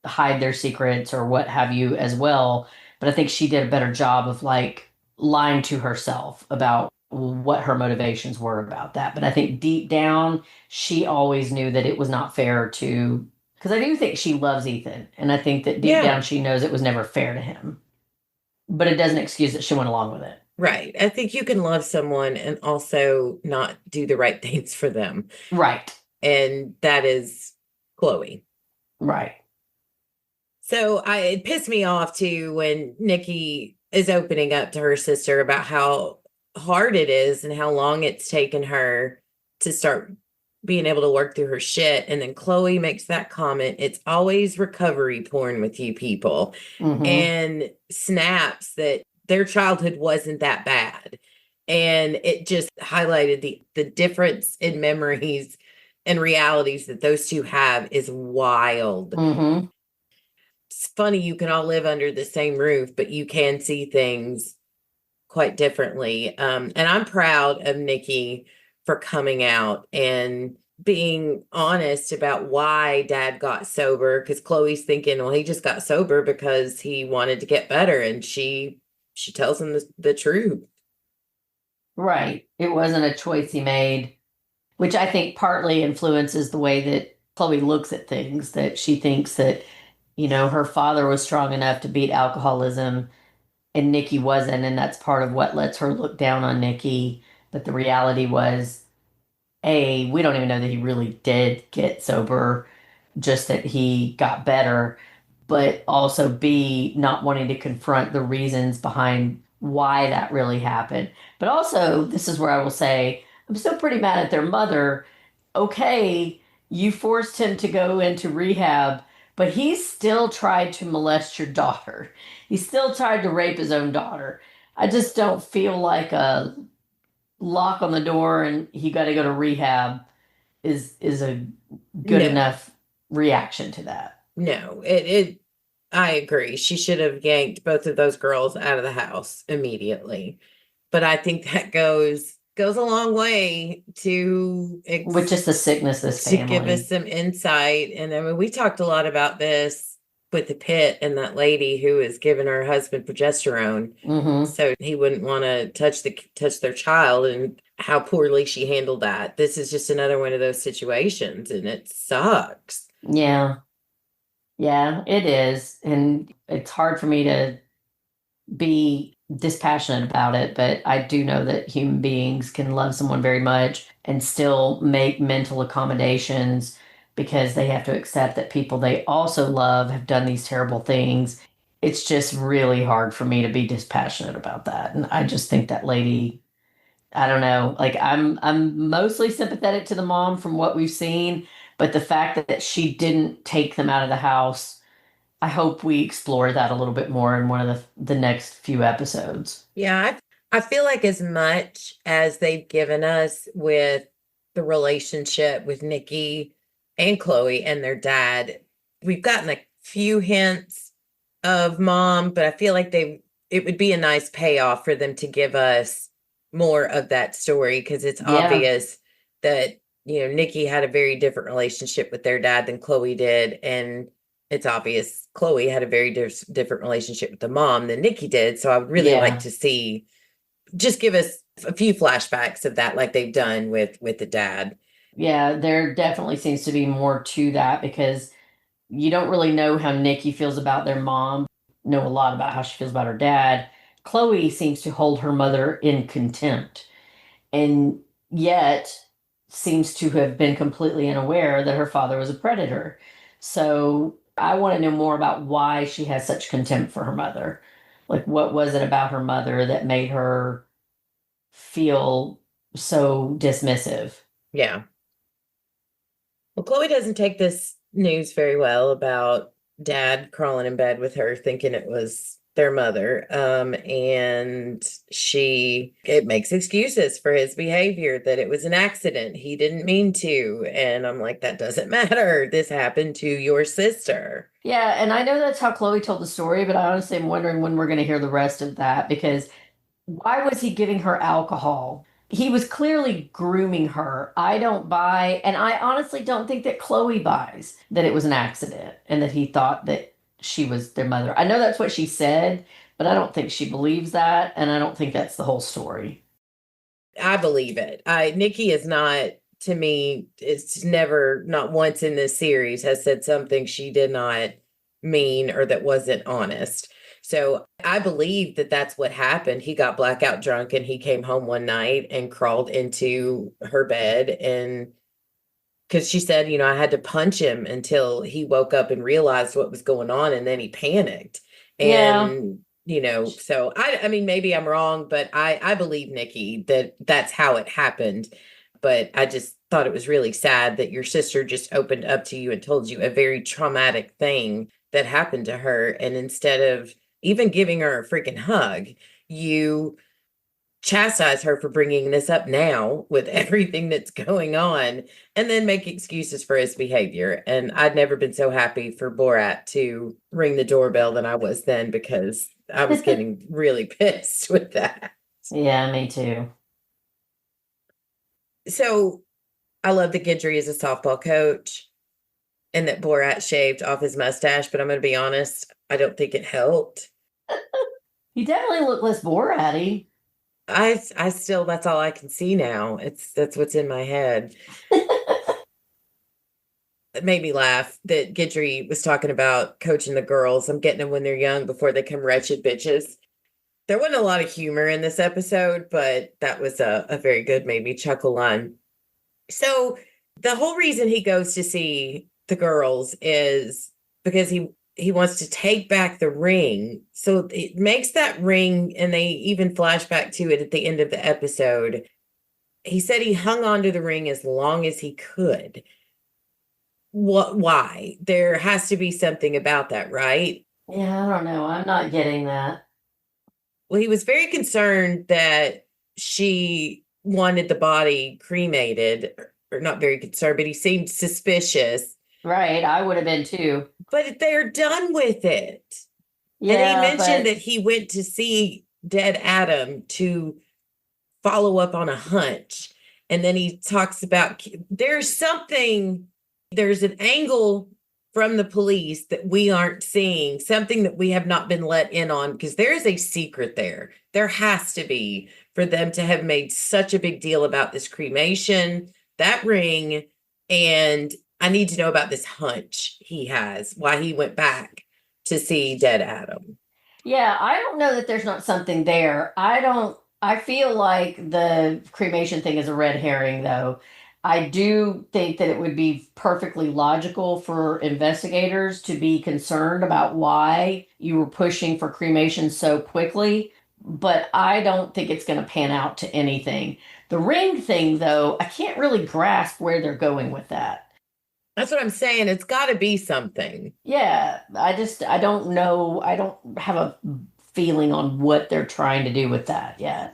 hide their secrets or what have you as well. But I think she did a better job of like lying to herself about what her motivations were about that. But I think deep down, she always knew that it was not fair to, because I do think she loves Ethan. And I think that deep down, she knows it was never fair to him. But it doesn't excuse that she went along with it. Right. I think you can love someone and also not do the right things for them. Right. And that is Chloe. Right. So it pissed me off too when Nikki is opening up to her sister about how hard it is and how long it's taken her to start being able to work through her shit. And then Chloe makes that comment, it's always recovery porn with you people, and snaps that their childhood wasn't that bad. And it just highlighted the difference in memories and realities that those two have is wild. It's funny, you can all live under the same roof, but you can see things quite differently. And I'm proud of Nikki for coming out and being honest about why dad got sober, because Chloe's thinking, well, he just got sober because he wanted to get better. And she tells him the truth. Right. It wasn't a choice he made, which I think partly influences the way that Chloe looks at things, that she thinks that, her father was strong enough to beat alcoholism and Nikki wasn't. And that's part of what lets her look down on Nikki. But the reality was, A, we don't even know that he really did get sober, just that he got better. But also, B, not wanting to confront the reasons behind why that really happened. But also, this is where I will say, I'm still pretty mad at their mother. Okay, you forced him to go into rehab, but he still tried to molest your daughter. He still tried to rape his own daughter. I just don't feel like a lock on the door and he got to go to rehab is a good No, enough reaction to that. no, it I agree. She should have yanked both of those girls out of the house immediately. But I think that goes a long way to With just the sickness of this to give family. us some insight. And I mean, we talked a lot about this with the pit and that lady who is giving her husband progesterone, Mm-hmm. so he wouldn't want to touch their child, and how poorly she handled that. This is just another one of those situations, and it sucks. Yeah. Yeah, it is. And it's hard for me to be dispassionate about it, but I do know that human beings can love someone very much and still make mental accommodations because they have to accept that people they also love have done these terrible things. It's just really hard for me to be dispassionate about that. And I just think that lady, I don't know, like I'm mostly sympathetic to the mom from what we've seen, but the fact that she didn't take them out of the house, I hope we explore that a little bit more in one of the next few episodes. Yeah, I feel like as much as they've given us with the relationship with Nikki and Chloe and their dad, we've gotten a few hints of mom, but I feel like it would be a nice payoff for them to give us more of that story, because it's Yeah. obvious that, Nikki had a very different relationship with their dad than Chloe did, and it's obvious Chloe had a very different relationship with the mom than Nikki did. So I would really like to see, just give us a few flashbacks of that, like they've done with the dad. Yeah, there definitely seems to be more to that because you don't really know how Nikki feels about their mom, know a lot about how she feels about her dad. Chloe seems to hold her mother in contempt and yet seems to have been completely unaware that her father was a predator. So I want to know more about why she has such contempt for her mother. Like, what was it about her mother that made her feel so dismissive? Yeah. Well, Chloe doesn't take this news very well about dad crawling in bed with her, thinking it was their mother. And it makes excuses for his behavior, that it was an accident. He didn't mean to. And I'm like, that doesn't matter. This happened to your sister. Yeah, and I know that's how Chloe told the story, but I honestly am wondering when we're going to hear the rest of that because why was he giving her alcohol? He was clearly grooming her. I don't buy, and I honestly don't think that Chloe buys that it was an accident and that he thought that she was their mother. I know that's what she said, but I don't think she believes that, and I don't think that's the whole story. I believe it. Nikki is not, to me, it's never, not once in this series has said something she did not mean or that wasn't honest. So I believe that that's what happened. He got blackout drunk and he came home one night and crawled into her bed, and because she said, I had to punch him until he woke up and realized what was going on, and then he panicked. Yeah. And so I mean, maybe I'm wrong, but I believe Nikki that that's how it happened. But I just thought it was really sad that your sister just opened up to you and told you a very traumatic thing that happened to her, and instead of even giving her a freaking hug, you chastise her for bringing this up now with everything that's going on, and then make excuses for his behavior. And I'd never been so happy for Borat to ring the doorbell than I was then, because I was getting really pissed with that. Yeah, me too. So I love that Guidry is a softball coach and that Borat shaved off his mustache, but I'm going to be honest, I don't think it helped. He definitely looked less Borat-y. I still, that's all I can see now. That's what's in my head. It made me laugh that Guidry was talking about coaching the girls. I'm getting them when they're young before they become wretched bitches. There wasn't a lot of humor in this episode, but that was a very good, made me chuckle line. So the whole reason he goes to see the girls is because he wants to take back the ring. So it makes that ring, and they even flash back to it at the end of the episode. He said he hung on to the ring as long as he could. why? There has to be something about that, right? Yeah, I don't know. I'm not getting that. Well, he was very concerned that she wanted the body cremated, or not very concerned, but he seemed suspicious. Right. I would have been too. But they're done with it. And he Yeah, mentioned but that he went to see dead Adam to follow up on a hunch. And then he talks about there's an angle from the police that we aren't seeing, something that we have not been let in on, because there is a secret there. There has to be, for them to have made such a big deal about this cremation, that ring. And I need to know about this hunch he has, why he went back to see dead Adam. yeah, I don't know that there's not something there. I feel like the cremation thing is a red herring, though. I do think that it would be perfectly logical for investigators to be concerned about why you were pushing for cremation so quickly, but I don't think it's going to pan out to anything. The ring thing, though, I can't really grasp where they're going with that. That's what I'm saying. It's got to be something. Yeah, I don't know. I don't have a feeling on what they're trying to do with that yet.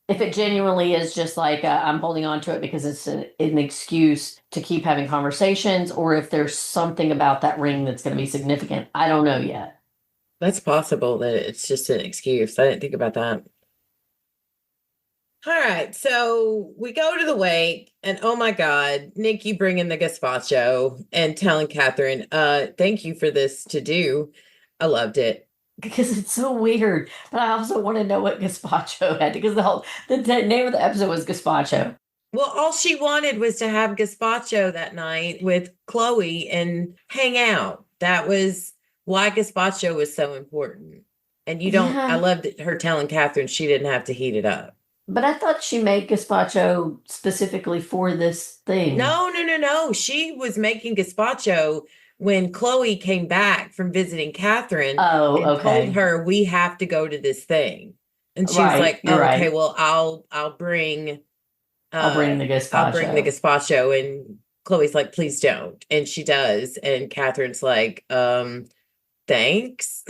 If it genuinely is just like I'm holding on to it because it's an excuse to keep having conversations, or if there's something about that ring that's going to be significant, I don't know yet. That's possible that it's just an excuse. I didn't think about that. All right, so we go to the wake, and oh my God, Nikki bringing the gazpacho and telling Catherine, thank you for this to do. I loved it. Because it's so weird, but I also want to know what Gazpacho had because the name of the episode was Gazpacho. Well, all she wanted was to have gazpacho that night with Chloe and hang out. That was why gazpacho was so important. And you don't, I Yeah, loved her telling Catherine she didn't have to heat it up. but I thought she made Gazpacho specifically for this thing. No. She was making gazpacho when Chloe came back from visiting Catherine Oh, and told okay. her we have to go to this thing. And she was Right, like, you're "Oh, okay, right. well, I'll bring I'll bring the I'll bring the Gazpacho. gazpacho." And Chloe's like, "Please don't." And she does. And Catherine's like, thanks.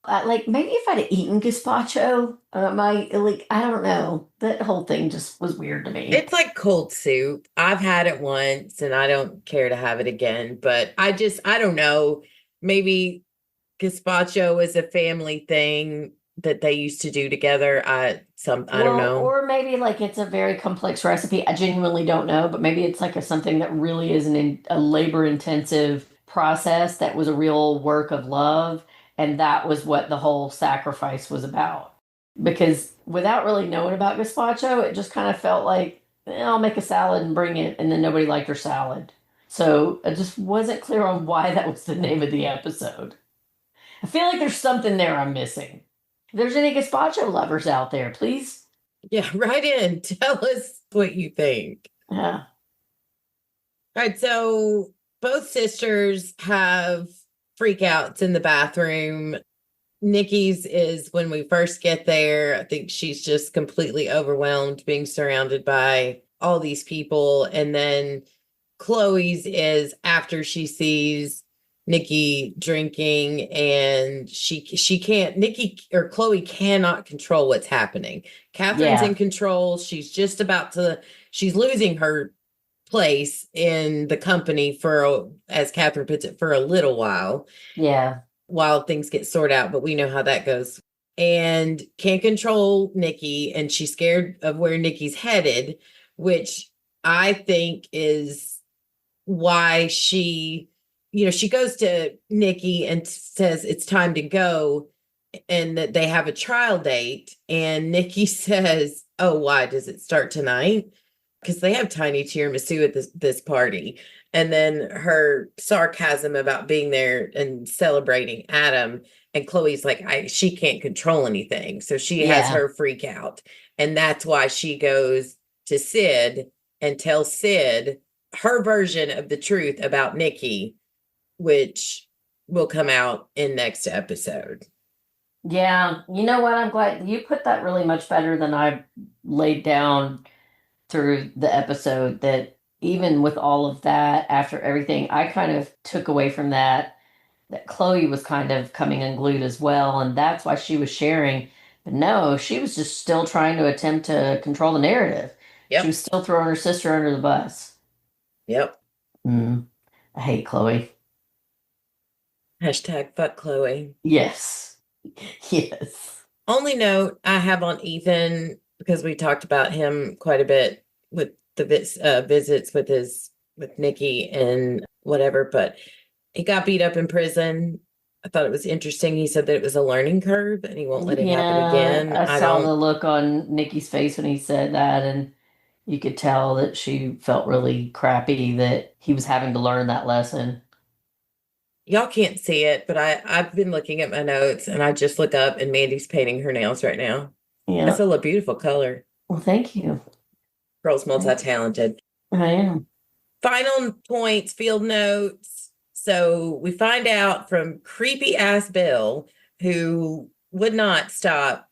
Like maybe if I'd eaten gazpacho, my like I don't know. That whole thing just was weird to me. It's like cold soup. I've had it once and I don't care to have it again, but I don't know. Maybe gazpacho is a family thing that they used to do together. I don't Well, know. or maybe like it's a very complex recipe. I genuinely don't know, but maybe it's like something that really is a labor intensive process that was a real work of love, and that was what the whole sacrifice was about. Because without really knowing about gazpacho, it just kind of felt like I'll make a salad and bring it, and then nobody liked her salad. So I just wasn't clear on why that was the name of the episode. I feel like there's something there I'm missing. If there's any gazpacho lovers out there, please. Yeah, write in. Tell us what you think. Yeah. All right, so both sisters have freakouts in the bathroom. Nikki's is when we first get there. I think she's just completely overwhelmed being surrounded by all these people. And then Chloe's is after she sees Nikki drinking and she can't Nikki or Chloe cannot control what's happening. Catherine's in Yeah. control. She's losing her place in the company as Catherine puts it, for a little Yeah. while things get sorted out, but we know how that goes. And can't control Nikki, and she's scared of where Nikki's headed, which I think is why she goes to Nikki and says it's time to go, and that they have a trial date. And Nikki says, "Oh, why does it start tonight?" Because they have tiny tiramisu at this party. And then her sarcasm about being there and celebrating Adam. And Chloe's like, she can't control anything. So she has Yeah. her freak out. And that's why she goes to Sid and tells Sid her version of the truth about Nikki, which will come out in next episode. Yeah. You know what? I'm glad you put that really much better than I laid down through the episode that even with all of that, after everything, I kind of took away from that Chloe was kind of coming unglued as well, and that's why she was sharing. But no, she was just still trying to attempt to control the narrative. She Yep. was still throwing her sister under the bus. Yep. I hate Chloe. Hashtag fuck Chloe. Yes. Yes. Only note I have on Ethan, because we talked about him quite a bit with the visits with Nikki and whatever, but he got beat up in prison. I thought it was interesting. He said that it was a learning curve and he won't let it happen again. I saw the look on Nikki's face when he said that, and you could tell that she felt really crappy that he was having to learn that lesson. Y'all can't see it, but I've been looking at my notes and I just look up and Mandy's painting her nails right now. Yeah. That's a beautiful color. Well, thank you. Girl's multi-talented. I am. Final points, field notes. So we find out from creepy ass Bill, who would not stop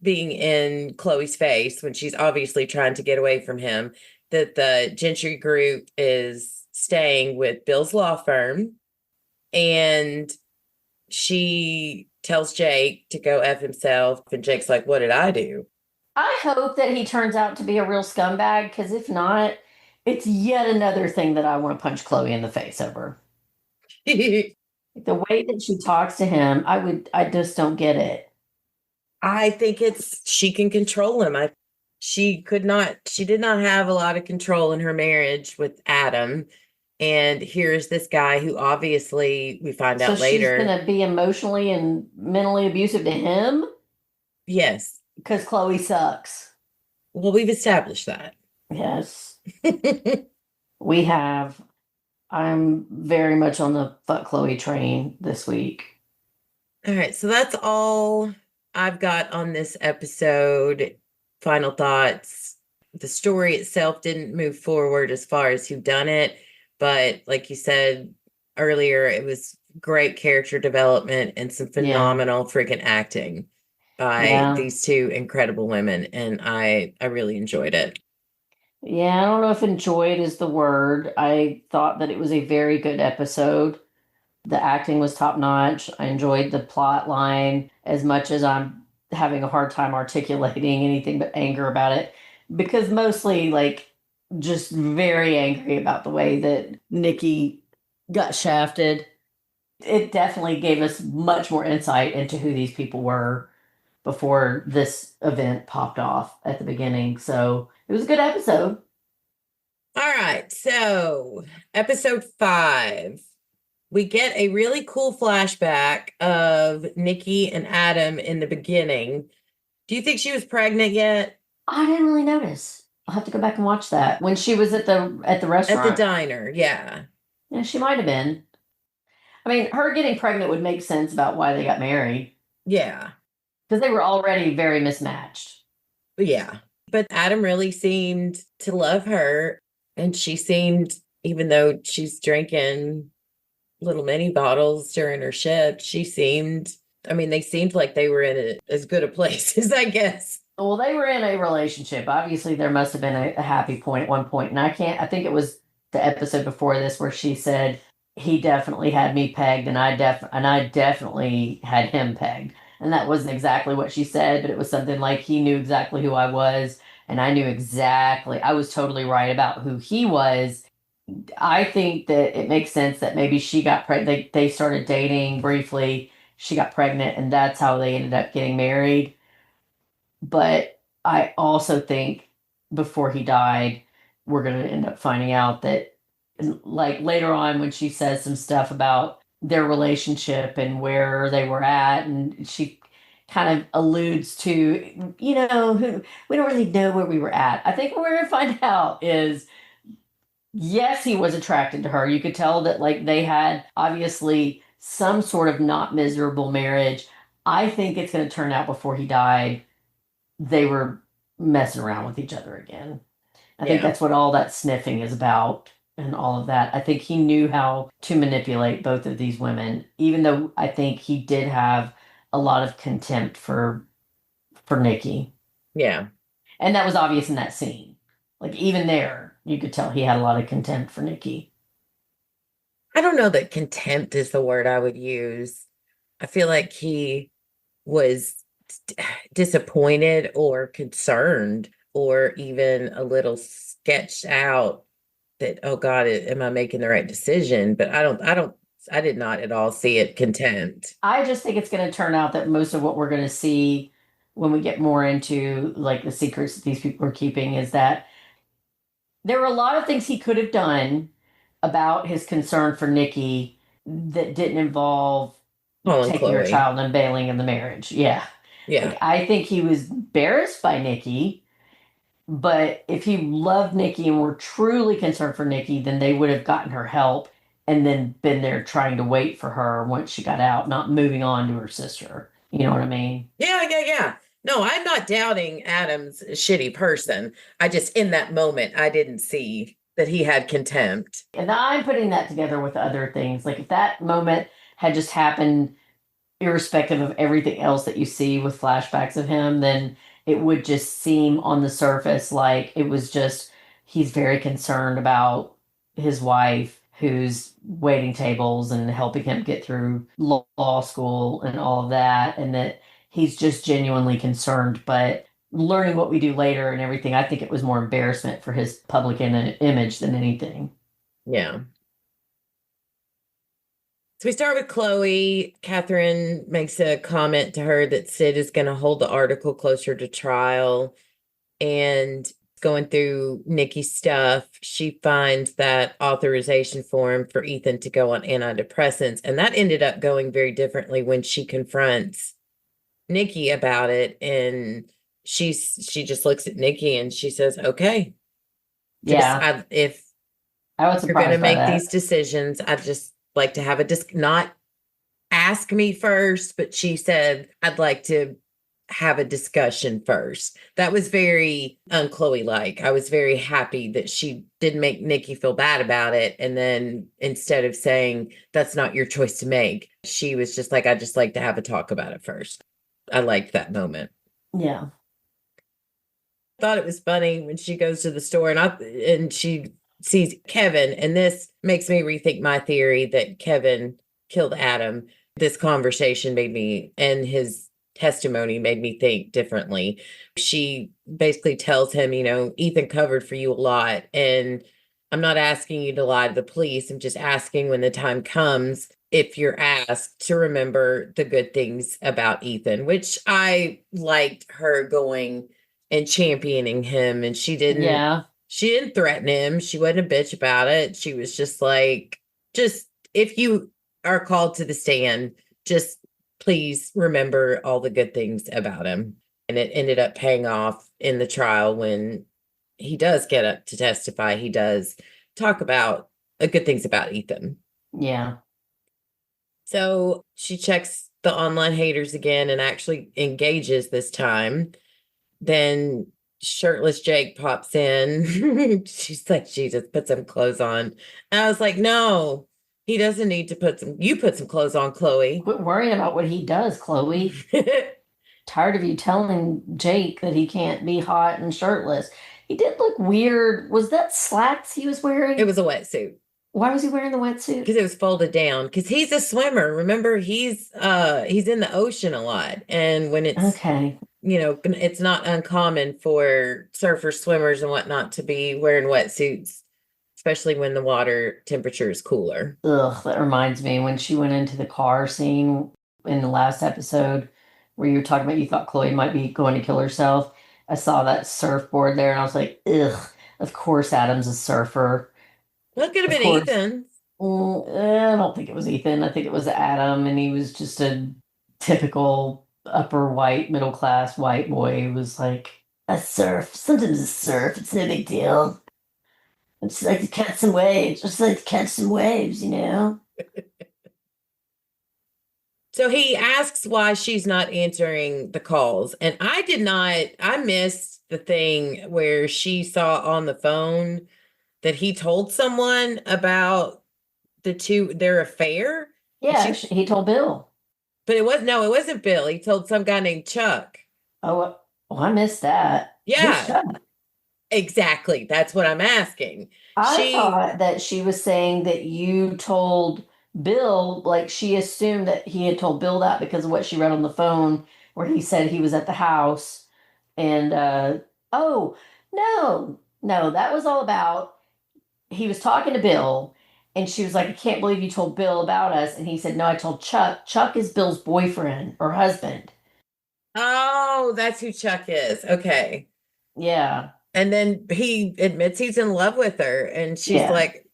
being in Chloe's face when she's obviously trying to get away from him, that the Gentry group is staying with Bill's law firm. And she tells Jake to go F himself. And Jake's like, what did I do? I hope that he turns out to be a real scumbag, because if not, it's yet another thing that I want to punch Chloe in the face over. The way that she talks to him, I just don't get it. I think she can control him. She did not have a lot of control in her marriage with Adam. And here's this guy who obviously we find out later. She's going to be emotionally and mentally abusive to him? Yes. Because Chloe sucks. Well, we've established that. Yes. We have. I'm very much on the fuck Chloe train this week. All right. So that's all I've got on this episode. Final thoughts. The story itself didn't move forward as far as who done it. But like you said earlier, it was great character development and some phenomenal freaking acting by these two incredible women. And I really enjoyed it. Yeah, I don't know if enjoyed is the word. I thought that it was a very good episode. The acting was top notch. I enjoyed the plot line as much as I'm having a hard time articulating anything but anger about it. Because mostly, like, just very angry about the way that Nikki got shafted. It definitely gave us much more insight into who these people were before this event popped off at the beginning. So it was a good episode. All right. So episode 5, we get a really cool flashback of Nikki and Adam in the beginning. Do you think she was pregnant yet? I didn't really notice. I'll have to go back and watch that. When she was at the restaurant. At the diner, yeah. Yeah, she might have been. I mean, her getting pregnant would make sense about why they got married. Yeah. Because they were already very mismatched. Yeah. But Adam really seemed to love her. And she seemed, even though she's drinking little mini bottles during her shift, they seemed like they were in as good a place as I guess. Well, they were in a relationship. Obviously, there must have been a happy point at one point. And I think it was the episode before this where she said, he definitely had me pegged and I definitely had him pegged. And that wasn't exactly what she said, but it was something like he knew exactly who I was. And I was totally right about who he was. I think that it makes sense that maybe she got pregnant. They started dating briefly. She got pregnant and that's how they ended up getting married. But I also think before he died, we're going to end up finding out that, like, later on when she says some stuff about their relationship and where they were at, and she kind of alludes to, we don't really know where we were at. I think what we're going to find out is, yes, he was attracted to her. You could tell that, like, they had obviously some sort of not miserable marriage. I think it's going to turn out before he died, they were messing around with each other again. I think that's what all that sniffing is about and all of that. I think he knew how to manipulate both of these women, even though I think he did have a lot of contempt for Nikki. Yeah. And that was obvious in that scene. Like, even there, You could tell he had a lot of contempt for Nikki. I don't know that contempt is the word I would use. I feel like he was disappointed or concerned or even a little sketched out that, oh God, am I making the right decision? But I did not at all see it contempt. I just think it's going to turn out that most of what we're going to see when we get more into like the secrets that these people are keeping is that there were a lot of things he could have done about his concern for Nikki that didn't involve Paul and taking her Chloe. child and bailing in the marriage. Yeah. Yeah. Like, I think he was embarrassed by Nikki, but if he loved Nikki and were truly concerned for Nikki, then they would have gotten her help and then been there trying to wait for her once she got out, not moving on to her sister. You know what I mean? Yeah. No, I'm not doubting Adam's a shitty person. I just, in that moment, I didn't see that he had contempt. And I'm putting that together with other things. Like if that moment had just happened, irrespective of everything else that you see with flashbacks of him, then it would just seem on the surface like it was just he's very concerned about his wife who's waiting tables and helping him get through law school and all of that, and that he's just genuinely concerned. But learning what we do later and everything, I think it was more embarrassment for his public image than anything. Yeah. So we start with Chloe. Catherine makes a comment to her that Sid is going to hold the article closer to trial. And going through Nikki's stuff, she finds that authorization form for Ethan to go on antidepressants. And that ended up going very differently when she confronts Nikki about it. And she just looks at Nikki and she says, okay. Yeah. If I was you're going to surprised by make that. these decisions, I'd just like to have a not ask me first, but she said, I'd like to have a discussion first. That was very Chloe like. I was very happy that she didn't make Nikki feel bad about it. And then instead of saying, that's not your choice to make, she was just like, I'd just like to have a talk about it first. I liked that moment. Yeah. Thought it was funny when she goes to the store and she sees Kevin, and this makes me rethink my theory that Kevin killed Adam. This conversation made me, and his testimony made me think differently. She basically tells him, Ethan covered for you a lot, and I'm not asking you to lie to the police. I'm just asking when the time comes, if you're asked, to remember the good things about Ethan, which I liked her going and championing him. And she didn't threaten him. She wasn't a bitch about it. She was just like, if you are called to the stand, just please remember all the good things about him. And it ended up paying off in the trial when he does get up to testify. He does talk about good things about Ethan. Yeah. So she checks the online haters again and actually engages this time. Then shirtless Jake pops in. She's like, Jesus, put some clothes on. And I was like, no, he doesn't need to you put some clothes on, Chloe. Quit worrying about what he does, Chloe. Tired of you telling Jake that he can't be hot and shirtless. He did look weird. Was that slacks he was wearing? It was a wetsuit. Why was he wearing the wetsuit? Because it was folded down. Because he's a swimmer. Remember, he's in the ocean a lot. And when it's okay, it's not uncommon for surfers, swimmers, and whatnot to be wearing wetsuits, especially when the water temperature is cooler. Ugh, that reminds me when she went into the car scene in the last episode where you were talking about you thought Chloe might be going to kill herself. I saw that surfboard there and I was like, ugh, of course Adam's a surfer. Well, it could have been Ethan. I don't think it was Ethan. I think it was Adam, and he was just a typical upper white, middle class white boy who was like, I surf. Sometimes I surf. It's no big deal. I just like to catch some waves. So he asks why she's not answering the calls. And I missed the thing where she saw on the phone that he told someone about their affair. Yeah, he told Bill. But it wasn't Bill. He told some guy named Chuck. Oh, well, I missed that. Yeah. Exactly. That's what I'm asking. I thought that she was saying that you told Bill, like she assumed that he had told Bill that because of what she read on the phone where he said he was at the house. And oh, no, that was all about he was talking to Bill and she was like, I can't believe you told Bill about us. And he said, no, I told Chuck. Chuck is Bill's boyfriend or husband. Oh, that's who Chuck is. Okay. Yeah. And then he admits he's in love with her, and she's Yeah. like,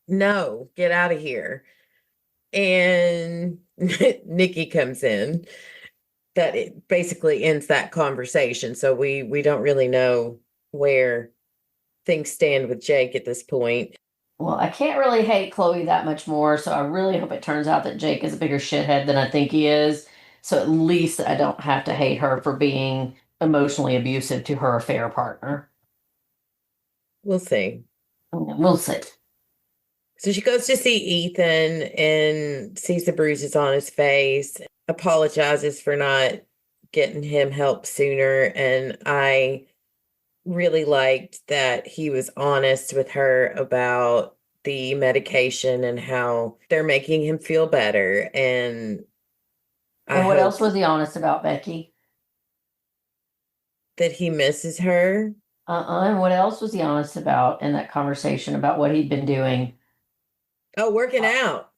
no, get out of here. And Nikki comes in. That it basically ends that conversation. So we don't really know where things stand with Jake at this point. Well, I can't really hate Chloe that much more, so I really hope it turns out that Jake is a bigger shithead than I think he is. So at least I don't have to hate her for being emotionally abusive to her affair partner. We'll see. We'll see. So she goes to see Ethan and sees the bruises on his face, apologizes for not getting him help sooner. And I really liked that he was honest with her about the medication and how they're making him feel better. And what else was he honest about, Becky? That he misses her. And what else was he honest about in that conversation about what he'd been doing? Oh, working out.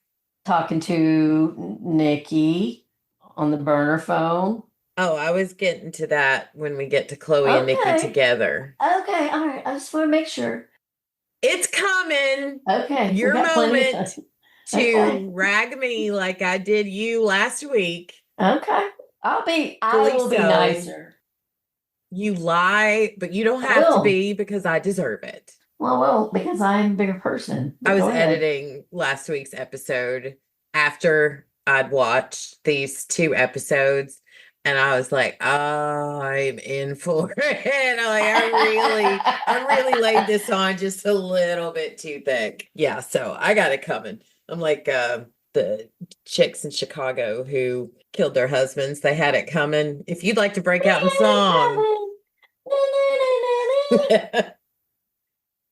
Talking to Nikki on the burner phone. Oh, I was getting to that when we get to Chloe and Nikki together. Okay, all right. I just want to make sure. It's coming. Okay. Your moment to rag me like I did you last week. Okay. I will be nicer. You lie, but you don't have to be because I deserve it. Well, because I'm a bigger person. I was editing last week's episode after I'd watched these 2 episodes, and I was like, oh, I'm in for it. I really laid this on just a little bit too thick. Yeah, so I got it coming. I'm like the chicks in Chicago who killed their husbands. They had it coming. If you'd like to break out in song.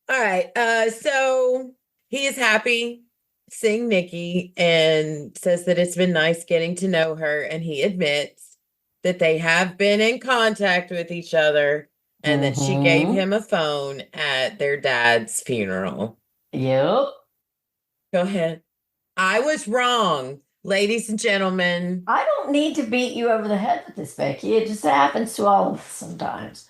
All right. So he is happy seeing Nikki and says that it's been nice getting to know her. And he admits that they have been in contact with each other and that she gave him a phone at their dad's funeral. Yep. Go ahead. I was wrong, ladies and gentlemen. I don't need to beat you over the head with this, Becky. It just happens to all of us sometimes.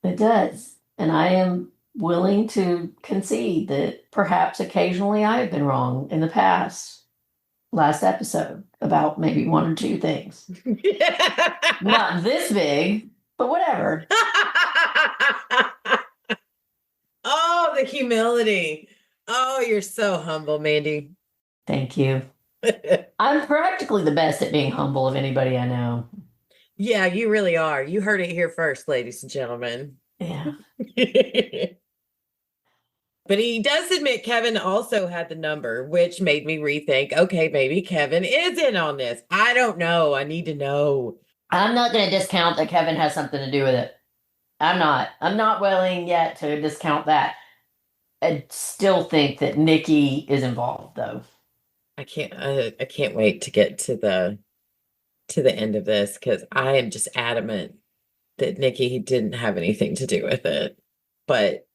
It does. And I am willing to concede that perhaps occasionally I have been wrong in the past. Last episode about maybe 1 or 2 things. Not this big, but whatever. Oh, the humility. Oh, you're so humble, Mandy. Thank you. I'm practically the best at being humble of anybody I know. Yeah, you really are. You heard it here first, ladies and gentlemen. Yeah. But he does admit Kevin also had the number, which made me rethink, okay, maybe Kevin is in on this. I don't know. I need to know. I'm not going to discount that Kevin has something to do with it. I'm not willing yet to discount that. I still think that Nikki is involved, though. I can't wait to get to the end of this because I am just adamant that Nikki didn't have anything to do with it. But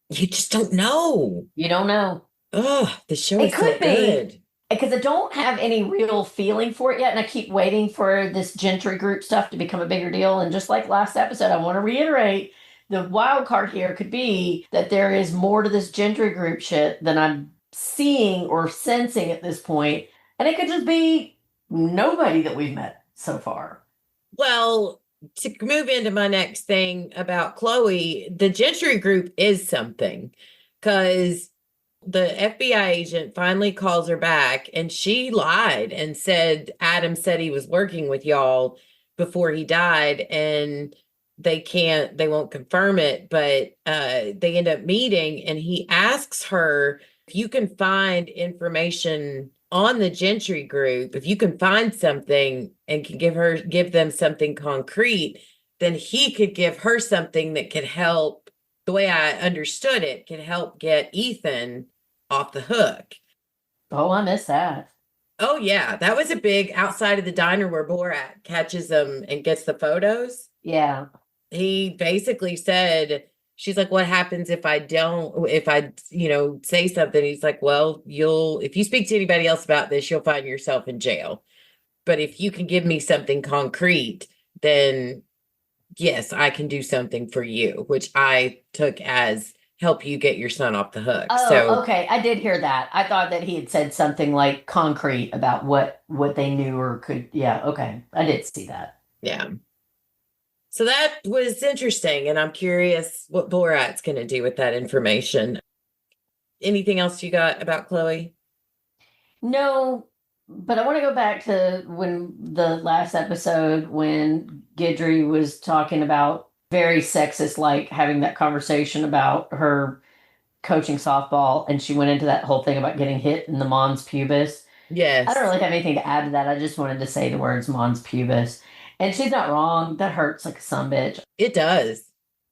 you just don't know. You don't know. Oh, the show is so good. Because I don't have any real feeling for it yet, and I keep waiting for this Gentry group stuff to become a bigger deal. And just like last episode, I want to reiterate the wild card here could be that there is more to this Gentry group shit than I'm seeing or sensing at this point. And it could just be nobody that we've met so far. Well, to move into my next thing about Chloe, the Gentry group is something because the FBI agent finally calls her back and she lied and said Adam said he was working with y'all before he died and they won't confirm it, but they end up meeting and he asks her if you can find information on the Gentry group, if you can find something and can give them something concrete, then he could give her something that could help the way I understood it, can help get Ethan off the hook. Oh, I missed that. Oh, yeah. That was a big outside of the diner where Borat catches them and gets the photos. Yeah. He basically said, she's like, what happens if I don't, if I, say something? He's like, well, if you speak to anybody else about this, you'll find yourself in jail. But if you can give me something concrete, then yes, I can do something for you, which I took as help you get your son off the hook. Oh, So, okay. I did hear that. I thought that he had said something like concrete about what they knew or could. Yeah, okay. I did see that. yeah. So that was interesting, and I'm curious what Borat's going to do with that information. Anything else you got about Chloe? No, but I want to go back to when the last episode when Gidry was talking about very sexist, like having that conversation about her coaching softball, and she went into that whole thing about getting hit in the mons pubis. Yes. I don't really have anything to add to that. I just wanted to say the words mons pubis. And she's not wrong. That hurts like a sumbitch. It does.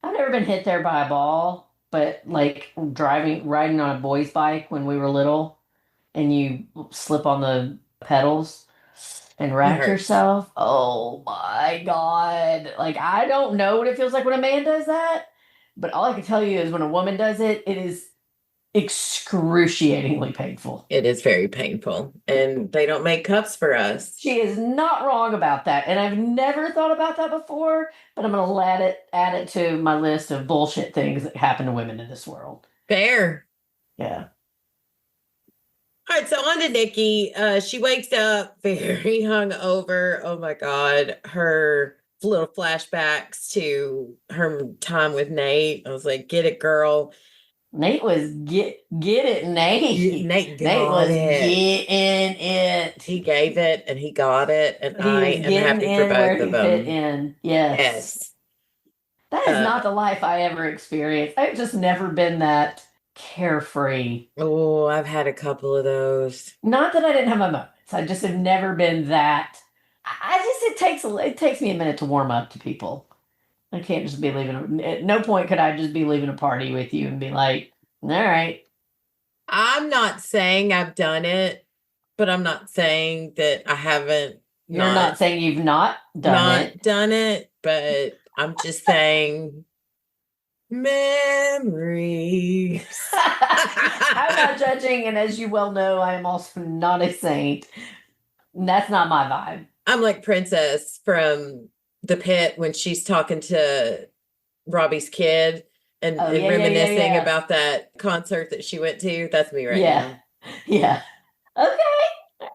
I've never been hit there by a ball, but like riding on a boy's bike when we were little, and you slip on the pedals and rack hurts. yourself. Oh my God. Like, I don't know what it feels like when a man does that, but all I can tell you is when a woman does it, it is excruciatingly painful. It is very painful, and they don't make cups for us. She is not wrong about that, and I've never thought about that before, but I'm going to add it to my list of bullshit things that happen to women in this world. Fair. Yeah. All right, so on to Nikki. She wakes up very hungover. Oh my God. Her little flashbacks to her time with Nate. I was like, get it, girl. Nate was get it, Nate. Nate was it. getting it. He gave it and he got it, and He I was am getting happy in for where both he of them. fit in. Yes. Yes. That is not the life I ever experienced. I've just never been that carefree. Oh, I've had a couple of those. Not that I didn't have my moments. I just have never been that. It takes me a minute to warm up to people. I can't just be leaving. At no point could I just be leaving a party with you and be like, all right. I'm not saying I've done it, but I'm not saying that I haven't. You're not saying you've not done it, but I'm just saying memories. I'm not judging, and as you well know, I am also not a saint. That's not my vibe. I'm like Princess from The Pit when she's talking to Robbie's kid and reminiscing about that concert that she went to. That's me right now. Yeah. Okay.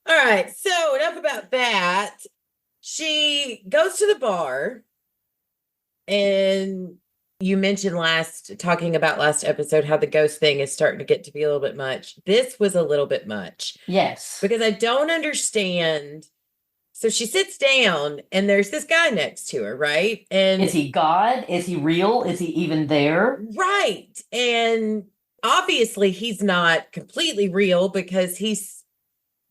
All right. So enough about that. She goes to the bar, and you mentioned talking about last episode how the ghost thing is starting to get to be a little bit much. This was a little bit much. Yes. Because I don't understand. So she sits down and there's this guy next to her, right? And is he God? Is he real? Is he even there? Right. And obviously he's not completely real because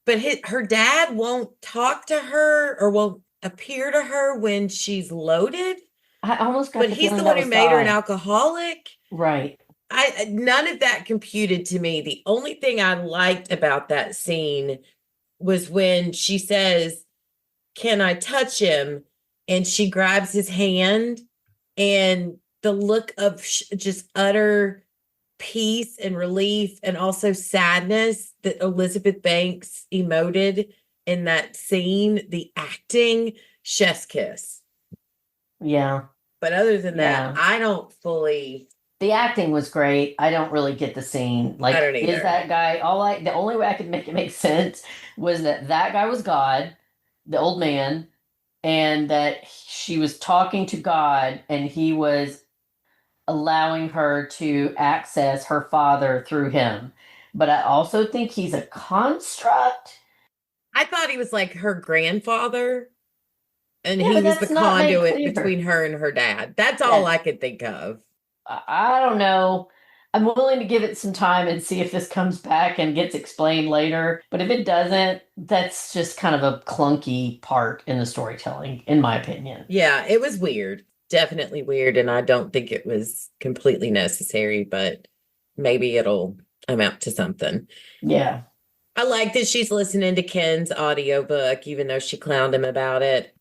her dad won't talk to her or won't appear to her when she's loaded. I almost got But he's the one who made her an alcoholic. Right. None of that computed to me. The only thing I liked about that scene was when she says, "Can I touch him?" And she grabs his hand, and the look of just utter peace and relief and also sadness that Elizabeth Banks emoted in that scene, the acting, chef's kiss. Yeah. But other than that, I don't fully. The acting was great. I don't really get the scene. Like, I don't either. Is that guy the only way I could make it make sense was that guy was God, the old man, and that she was talking to God and he was allowing her to access her father through him. But I also think he's a construct. I thought he was like her grandfather. And Yeah, he was the conduit clear. between her and her dad. That's all I could think of. I don't know. I'm willing to give it some time and see if this comes back and gets explained later. But if it doesn't, that's just kind of a clunky part in the storytelling, in my opinion. Yeah, it was weird. definitely weird, and I don't think it was completely necessary, but maybe it'll amount to something. Yeah. I like that she's listening to Ken's audiobook, even though she clowned him about it.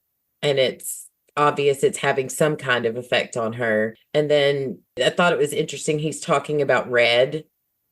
And it's obvious it's having some kind of effect on her. And then I thought it was interesting. He's talking about red,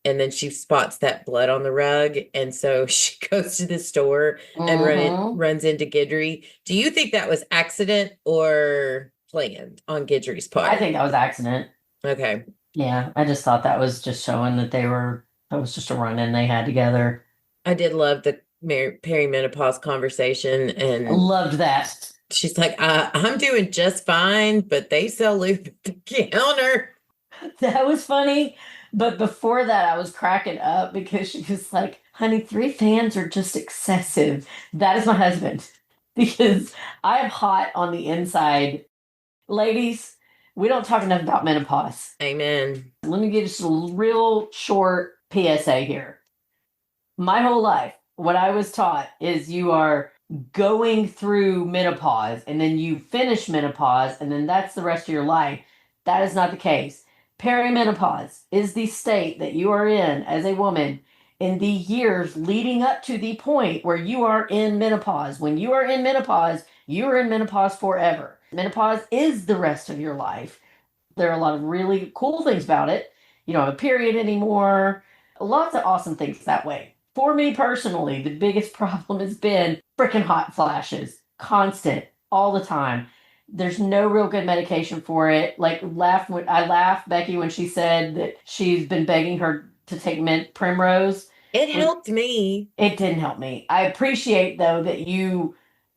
and then she spots that blood on the rug. And so she goes to the store and runs into Gidry. Do you think that was accident or planned on Gidry's part? I think that was accident. Okay. Yeah, I just thought that was just showing that that was just a run-in they had together. I did love the perimenopause conversation, and I loved that. she's like, I'm doing just fine, but they sell lube at the counter. That was funny. But before that, I was cracking up because she was like, honey, 3 fans are just excessive. That is my husband. Because I am hot on the inside. Ladies, we don't talk enough about menopause. Amen. Let me give you a real short PSA here. My whole life, what I was taught is you are going through menopause and then you finish menopause and then that's the rest of your life. That is not the case. Perimenopause is the state that you are in as a woman in the years leading up to the point where you are in menopause. When you are in menopause, you are in menopause forever. Menopause is the rest of your life. There are a lot of really cool things about it. You don't have a period anymore. Lots of awesome things that way. For me personally, the biggest problem has been freaking hot flashes. Constant, all the time. There's no real good medication for it. Like, I laughed, Becky, when she said that she's been begging her to take mint primrose. It helped me. It didn't help me. I appreciate, though, that you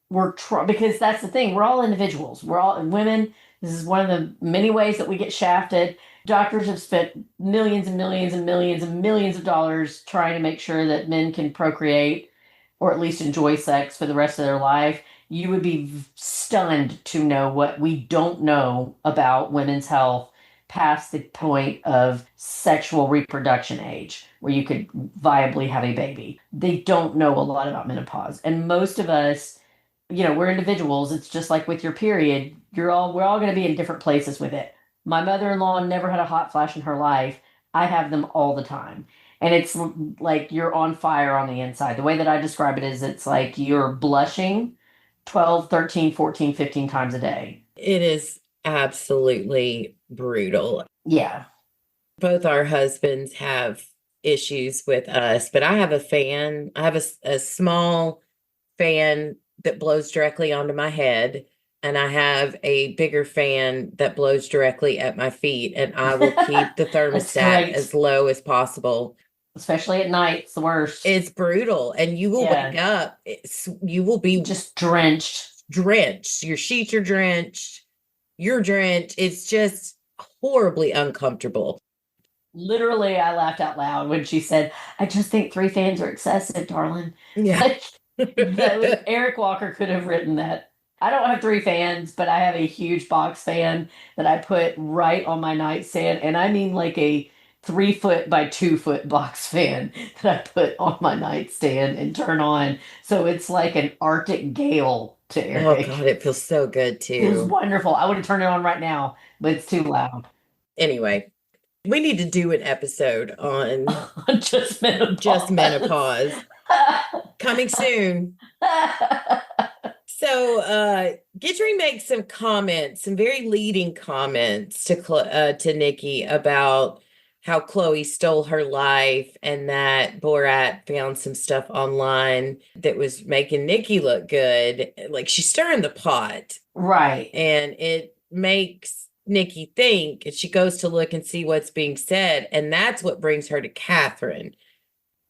were because that's the thing. We're all individuals. We're all women. This is one of the many ways that we get shafted. Doctors have spent millions and millions and millions and millions of dollars trying to make sure that men can procreate or at least enjoy sex for the rest of their life. You would be stunned to know what we don't know about women's health past the point of sexual reproduction age, where you could viably have a baby. They don't know a lot about menopause. And most of us, we're individuals. It's just like with your period. We're all going to be in different places with it. My mother-in-law never had a hot flash in her life. I have them all the time. And it's like you're on fire on the inside. The way that I describe it is it's like you're blushing 12, 13, 14, 15 times a day. It is absolutely brutal. Yeah. Both our husbands have issues with us, but I have a fan. I have a small fan that blows directly onto my head, and I have a bigger fan that blows directly at my feet, and I will keep the thermostat as low as possible. Especially at night, it's the worst. It's brutal, and you will wake up. You will be just drenched. Your sheets are drenched. You're drenched. It's just horribly uncomfortable. Literally, I laughed out loud when she said, I just think 3 fans are excessive, darling. Yeah. Eric Walker could have written that. I don't have 3 fans, but I have a huge box fan that I put right on my nightstand. And I mean like a 3-foot by 2-foot box fan that I put on my nightstand and turn on. So it's like an Arctic gale to Eric. Oh, God, it feels so good, too. It was wonderful. I would have turned it on right now, but it's too loud. Anyway, we need to do an episode on just menopause. Just menopause. Coming soon. So, Gidry makes some comments, some very leading comments to Nikki about how Chloe stole her life and that Borat found some stuff online that was making Nikki look good. Like, she's stirring the pot. Right. And it makes Nikki think, and she goes to look and see what's being said. And that's what brings her to Catherine,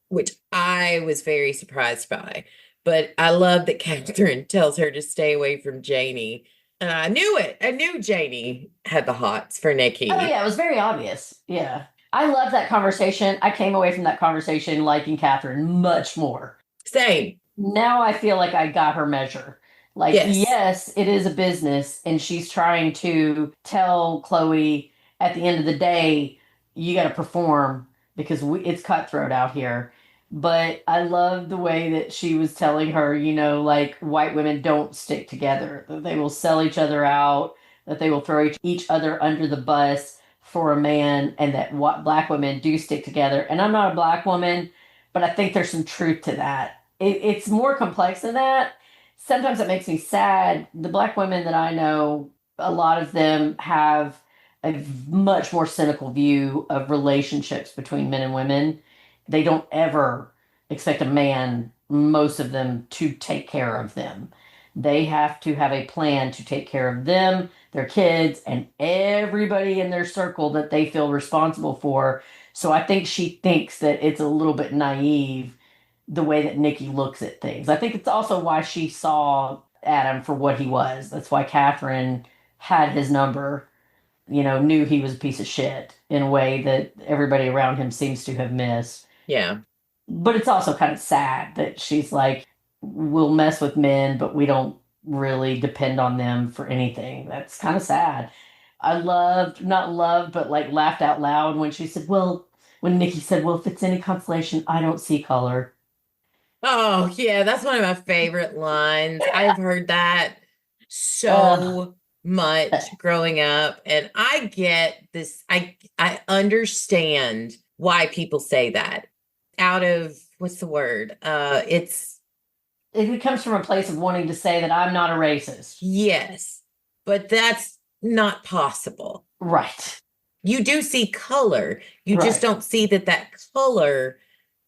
which I was very surprised by. But I love that Catherine tells her to stay away from Janie. And I knew it. I knew Janie had the hots for Nikki. Oh, yeah. It was very obvious. Yeah. I love that conversation. I came away from that conversation liking Catherine much more. Same. Now I feel like I got her measure. Like, yes, it is a business. And she's trying to tell Chloe at the end of the day, you got to perform because it's cutthroat out here. But I love the way that she was telling her, like white women don't stick together. They will sell each other out. that they will throw each other under the bus for a man, and that what black women do stick together. And I'm not a black woman, but I think there's some truth to that. It's more complex than that. Sometimes it makes me sad. The black women that I know, a lot of them have a much more cynical view of relationships between men and women. They don't ever expect a man, most of them, to take care of them. They have to have a plan to take care of them, their kids, and everybody in their circle that they feel responsible for. So I think she thinks that it's a little bit naive the way that Nikki looks at things. I think it's also why she saw Adam for what he was. That's why Catherine had his number, knew he was a piece of shit in a way that everybody around him seems to have missed. Yeah. But it's also kind of sad that she's like, we'll mess with men, but we don't really depend on them for anything. That's kind of sad. I not loved, but like laughed out loud when she said, when Nikki said, well, if it's any consolation, I don't see color. Oh, yeah, that's one of my favorite lines. I've heard that so much growing up, and I get this. I understand why people say that. Out of what's the word? It comes from a place of wanting to say that I'm not a racist. Yes, but that's not possible. Right. You do see color. You just don't see that color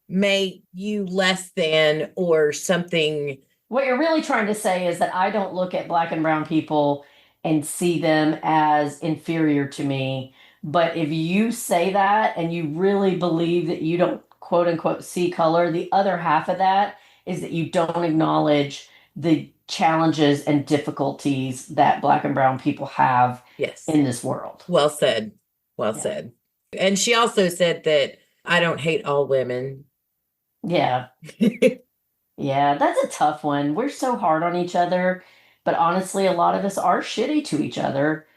make you less than or something. What you're really trying to say is that I don't look at black and brown people and see them as inferior to me. But if you say that and you really believe that you don't quote unquote see color, the other half of that is that you don't acknowledge the challenges and difficulties that black and brown people have in this world. Well said. Well said. And she also said that I don't hate all women. Yeah. Yeah, that's a tough one. We're so hard on each other, but honestly, a lot of us are shitty to each other.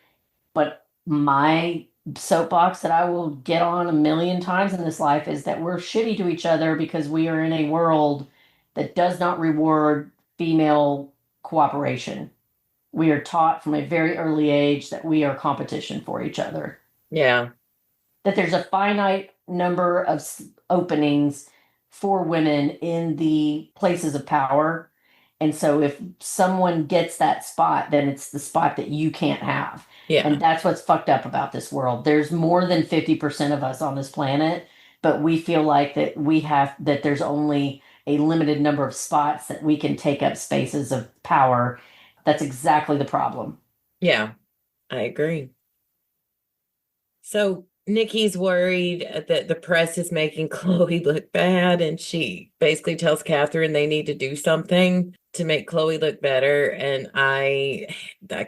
But my soapbox that I will get on a million times in this life is that we're shitty to each other because we are in a world that does not reward female cooperation. We are taught from a very early age that we are competition for each other. Yeah. That there's a finite number of openings for women in the places of power. And so if someone gets that spot, then it's the spot that you can't have. Yeah. And that's what's fucked up about this world. There's more than 50% of us on this planet, but we feel like that there's only a limited number of spots that we can take up spaces of power. That's exactly the problem. Yeah, I agree. So Nikki's worried that the press is making Chloe look bad, and she basically tells Catherine they need to do something to make Chloe look better. And I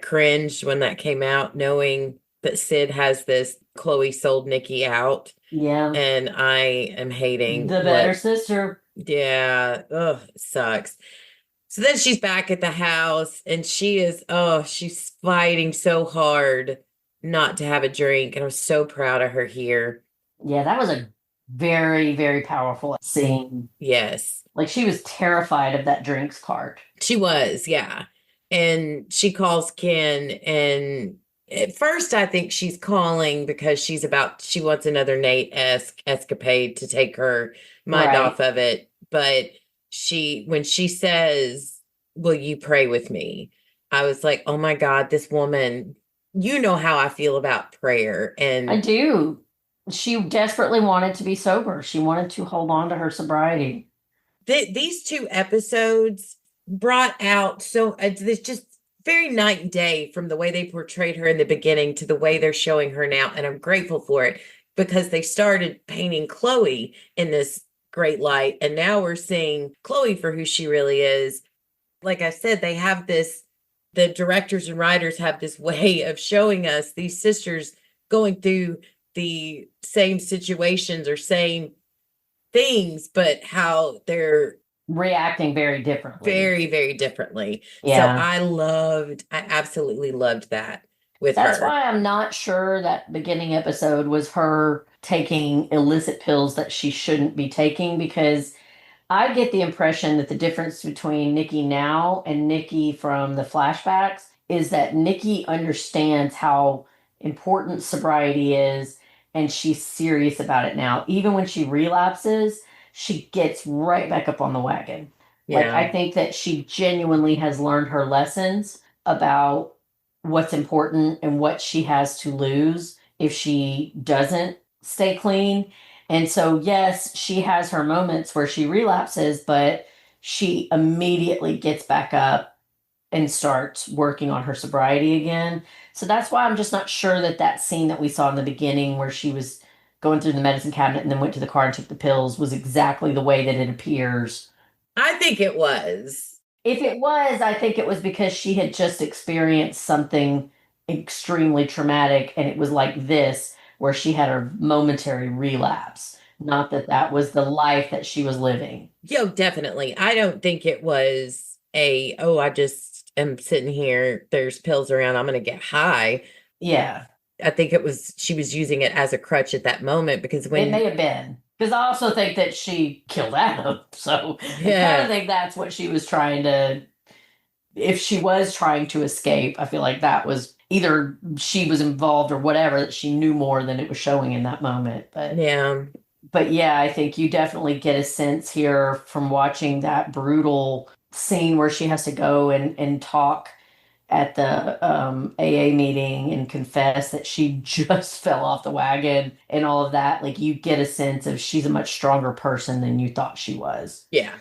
cringed when that came out, knowing that Sid has this Chloe sold Nikki out. Yeah. And I am hating the better sister. Yeah. Oh, it sucks. So then she's back at the house, and she's fighting so hard not to have a drink. And I'm so proud of her here. Yeah, that was a very, very powerful scene. Yes. Like she was terrified of that drinks cart. She was, yeah. And she calls Ken, and at first I think she's calling because she wants another Nate-esque escapade to take her mind off of it. But when she says, will you pray with me? I was like, oh my God, this woman, you know how I feel about prayer. And I do. She desperately wanted to be sober. She wanted to hold on to her sobriety. These two episodes brought out it's just very night and day from the way they portrayed her in the beginning to the way they're showing her now. And I'm grateful for it because they started painting Chloe in this great light. And now we're seeing Chloe for who she really is. Like I said, the directors and writers have this way of showing us these sisters going through the same situations or same things, but how they're reacting very differently. Very, very differently. Yeah. So I absolutely loved that with her. That's why I'm not sure that beginning episode was her taking illicit pills that she shouldn't be taking, because I get the impression that the difference between Nikki now and Nikki from the flashbacks is that Nikki understands how important sobriety is, and she's serious about it now. Even when she relapses, she gets right back up on the wagon. Like, Yeah. I think that she genuinely has learned her lessons about what's important and what she has to lose if she doesn't stay clean. And so, yes, she has her moments where she relapses, but she immediately gets back up and starts working on her sobriety again. So that's why I'm just not sure that that scene that we saw in the beginning where she was going through the medicine cabinet and then went to the car and took the pills was exactly the way that it appears. I think it was. If it was, I think it was because she had just experienced something extremely traumatic and it was like this, where she had a momentary relapse. Not that that was the life that she was living. Yo, definitely. I don't think it was I just am sitting here, there's pills around, I'm going to get high. Yeah, I think she was using it as a crutch at that moment because it may have been. Because I also think that she killed Adam. So I kind Yeah. of think that's what she was trying to, if she was trying to escape, I feel like that was either she was involved or whatever, that she knew more than it was showing in that moment. Yeah. But yeah, I think you definitely get a sense here from watching that brutal scene where she has to go and talk at the AA meeting and confess that she just fell off the wagon and all of that. Like, you get a sense of she's a much stronger person than you thought she was. Yeah.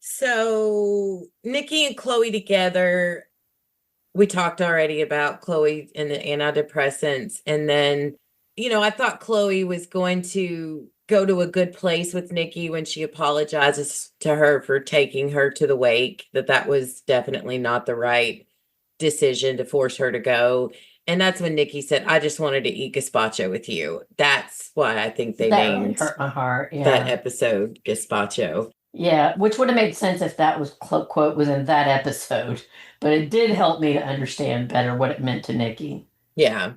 So Nikki and Chloe together, we talked already about Chloe and the antidepressants. And then, I thought Chloe was going to go to a good place with Nikki when she apologizes to her for taking her to the wake, that was definitely not the right decision to force her to go. And that's when Nikki said, I just wanted to eat gazpacho with you. That's why I think they That really named hurt my heart. Yeah. that episode Gazpacho. Yeah, which would have made sense if that was quote was in that episode, but it did help me to understand better what it meant to Nikki. Yeah.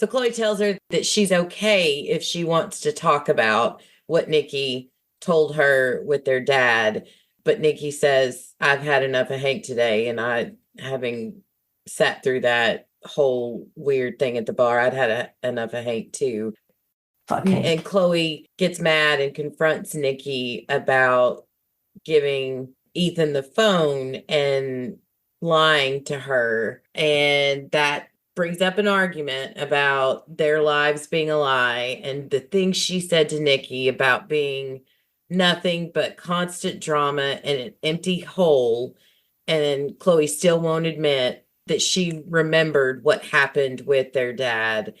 So Chloe tells her that she's okay if she wants to talk about what Nikki told her with their dad. But Nikki says, I've had enough of Hank today. And having sat through that whole weird thing at the bar, I'd had enough of Hank too. Fuck Hank. And Chloe gets mad and confronts Nikki about giving Ethan the phone and lying to her. And that brings up an argument about their lives being a lie and the things she said to Nikki about being nothing but constant drama and an empty hole. And Chloe still won't admit that she remembered what happened with their dad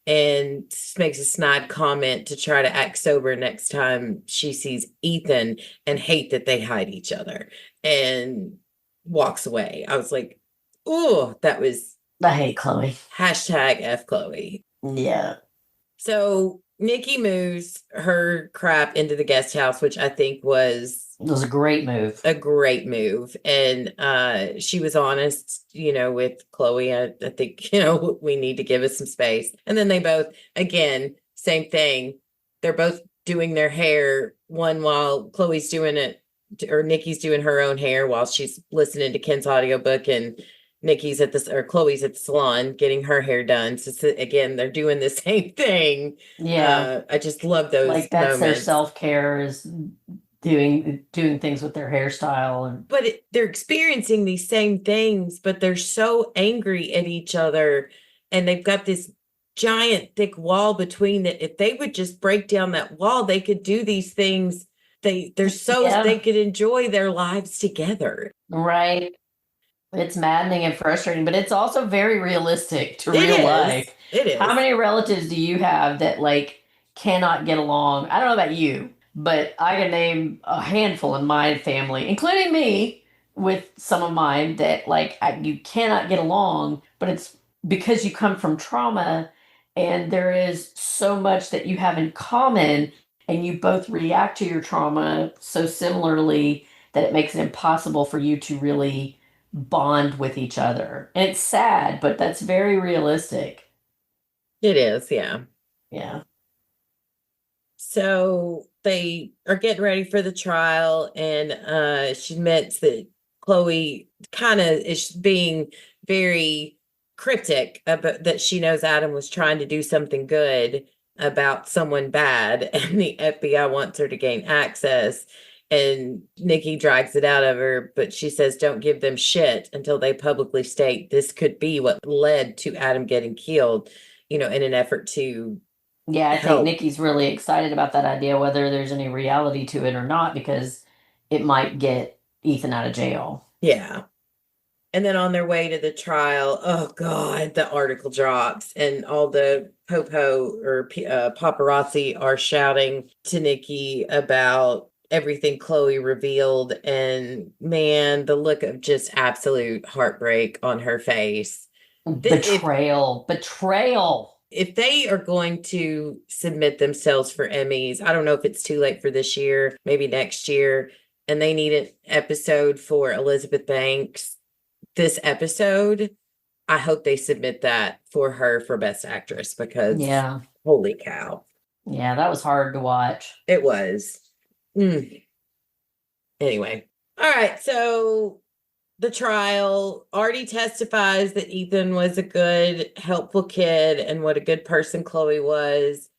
and makes a snide comment to try to act sober next time she sees Ethan and hate that they hide each other and walks away. I was like, oh, that was I hate Chloe. #F Chloe. Yeah. So Nikki moves her crap into the guest house, which I think was It was a great move. a great move. And she was honest, with Chloe. I think, we need to give us some space. And then they both, again, same thing. They're both doing their hair, one while Chloe's doing it, or Nikki's doing her own hair while she's listening to Ken's audiobook, and Nikki's or Chloe's at the salon getting her hair done. So again, they're doing the same thing. Yeah. I just love those Like, that's their moments. self-care, is doing things with their hairstyle. And But they're experiencing these same things, but they're so angry at each other, and they've got this giant thick wall between it. If they would just break down that wall, they could do these things. They could enjoy their lives together. Right. It's maddening and frustrating, but it's also very realistic to real life. It is. How many relatives do you have that cannot get along? I don't know about you, but I can name a handful in my family, including me, with some of mine that you cannot get along, but it's because you come from trauma and there is so much that you have in common and you both react to your trauma so similarly that it makes it impossible for you to really bond with each other. And it's sad, but that's very realistic. It is, yeah. Yeah. So they are getting ready for the trial, and she admits that Chloe kind of is being very cryptic about that she knows Adam was trying to do something good about someone bad, and the FBI wants her to gain access. And Nikki drags it out of her, but she says, don't give them shit until they publicly state this could be what led to Adam getting killed, in an effort to Yeah, I think help. Nikki's really excited about that idea, whether there's any reality to it or not, because it might get Ethan out of jail. Yeah. And then on their way to the trial, oh God, the article drops and all the popo or paparazzi are shouting to Nikki about everything Chloe revealed. And man, the look of just absolute heartbreak on her face. Betrayal. If they are going to submit themselves for Emmys, I don't know if it's too late for this year, maybe next year, and they need an episode for Elizabeth Banks. This episode, I hope they submit that for her for Best Actress, because holy cow. Yeah, that was hard to watch. It was. Anyway. All right. So the trial, Artie testifies that Ethan was a good, helpful kid and what a good person Chloe was.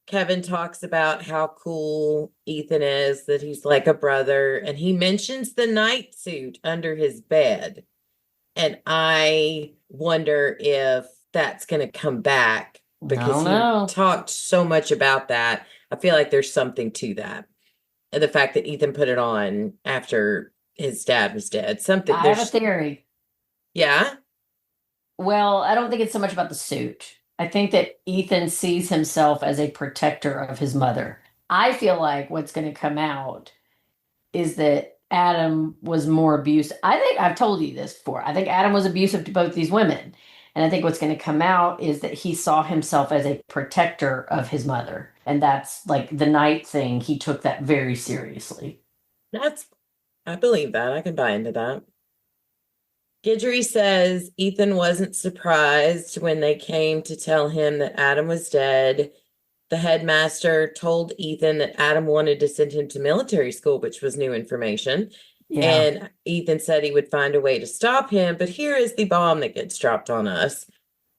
Kevin talks about how cool Ethan is, that he's like a brother, and he mentions the night suit under his bed. And I wonder if that's going to come back, because he talked so much about that. I feel like there's something to that. And the fact that Ethan put it on after his dad was dead. I have a theory. Yeah? Well, I don't think it's so much about the suit. I think that Ethan sees himself as a protector of his mother. I feel like what's going to come out is that Adam was more abusive. I think I've told you this before. I think Adam was abusive to both these women. And I think what's going to come out is that he saw himself as a protector of his mother. And that's like the night thing. He took that very seriously. I believe that. I can buy into that. Guidry says Ethan wasn't surprised when they came to tell him that Adam was dead. The headmaster told Ethan that Adam wanted to send him to military school, which was new information. Yeah. And Ethan said he would find a way to stop him. But here is the bomb that gets dropped on us.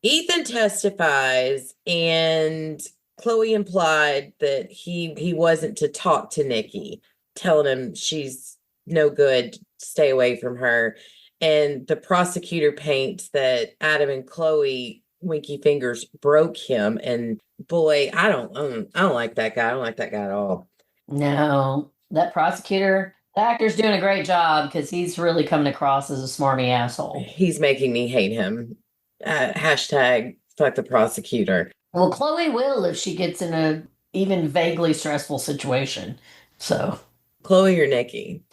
Ethan testifies, and Chloe implied that he wasn't to talk to Nikki, telling him she's no good, stay away from her. And the prosecutor paints that Adam and Chloe Winky Fingers broke him. And boy, I don't like that guy. I don't like that guy at all. No, that prosecutor, the actor's doing a great job, because he's really coming across as a smarmy asshole. He's making me hate him. Hashtag fuck the prosecutor. Well, Chloe will if she gets in a even vaguely stressful situation. So, Chloe or Nikki?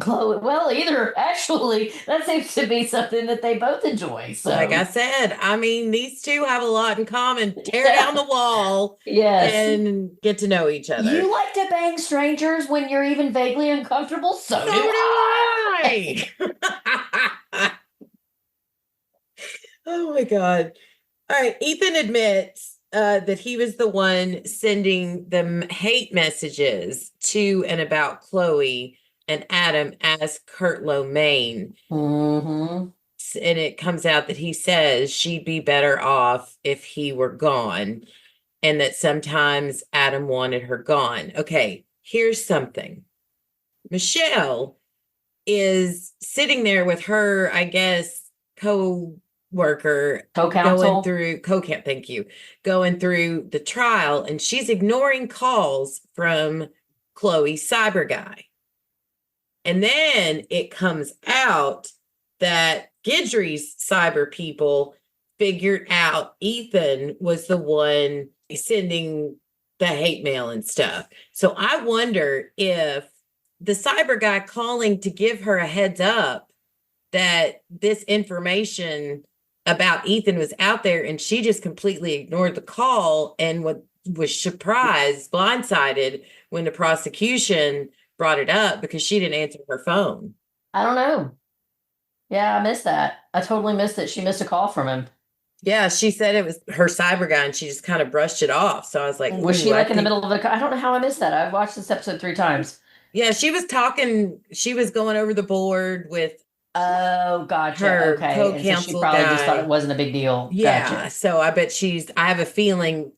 Chloe, well, either. Actually, that seems to be something that they both enjoy. So, like I said, I mean, these two have a lot in common. Tear down the wall, and get to know each other. You like to bang strangers when you're even vaguely uncomfortable. So do I. Oh my God! All right, Ethan admits that he was the one sending the hate messages to and about Chloe and Adam as Kurt Lomain. Mm-hmm. And it comes out that he says she'd be better off if he were gone, and that sometimes Adam wanted her gone. Okay, here's something. Michelle is sitting there with her, I guess, co-worker, co-counsel, going through the trial, and she's ignoring calls from Chloe's cyber guy. And then it comes out that Guidry's cyber people figured out Ethan was the one sending the hate mail and stuff. So I wonder if the cyber guy calling to give her a heads up that this information about Ethan was out there, and she just completely ignored the call and was surprised, blindsided when the prosecution brought it up because she didn't answer her phone. I don't know. Yeah, I missed that. I totally missed it. She missed a call from him. Yeah, she said it was her cyber guy, and she just kind of brushed it off. So I was like, was she like in the middle of I don't know how I missed that. I've watched this episode 3 times. Yeah, she was talking. She was going over the board with Oh, gotcha. Her Okay. And so she co-counsel probably just thought it guy. wasn't a big deal. Yeah. Gotcha. So I bet I have a feeling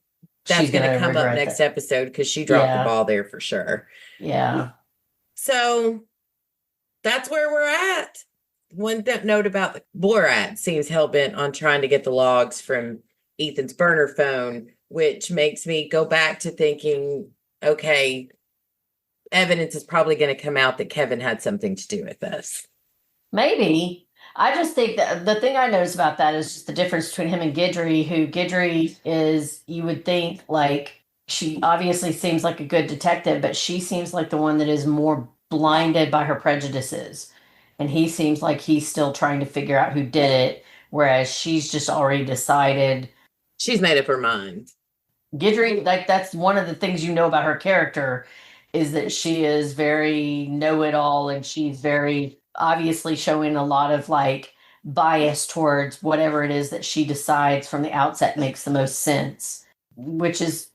that's She's going to gonna come up regret next that. episode because she dropped the Yeah. ball there for sure. Yeah. So that's where we're at. One note about the Borat seems hell-bent on trying to get the logs from Ethan's burner phone, which makes me go back to thinking, okay, evidence is probably going to come out that Kevin had something to do with this. Maybe. I just think that the thing I notice about that is just the difference between him and Guidry, who Guidry is, you would think, like, she obviously seems like a good detective, but she seems like the one that is more blinded by her prejudices. And he seems like he's still trying to figure out who did it, whereas she's just already decided. She's made up her mind. Guidry, like, that's one of the things you know about her character is that she is very know-it-all, and she's very obviously showing a lot of like bias towards whatever it is that she decides from the outset makes the most sense, which is,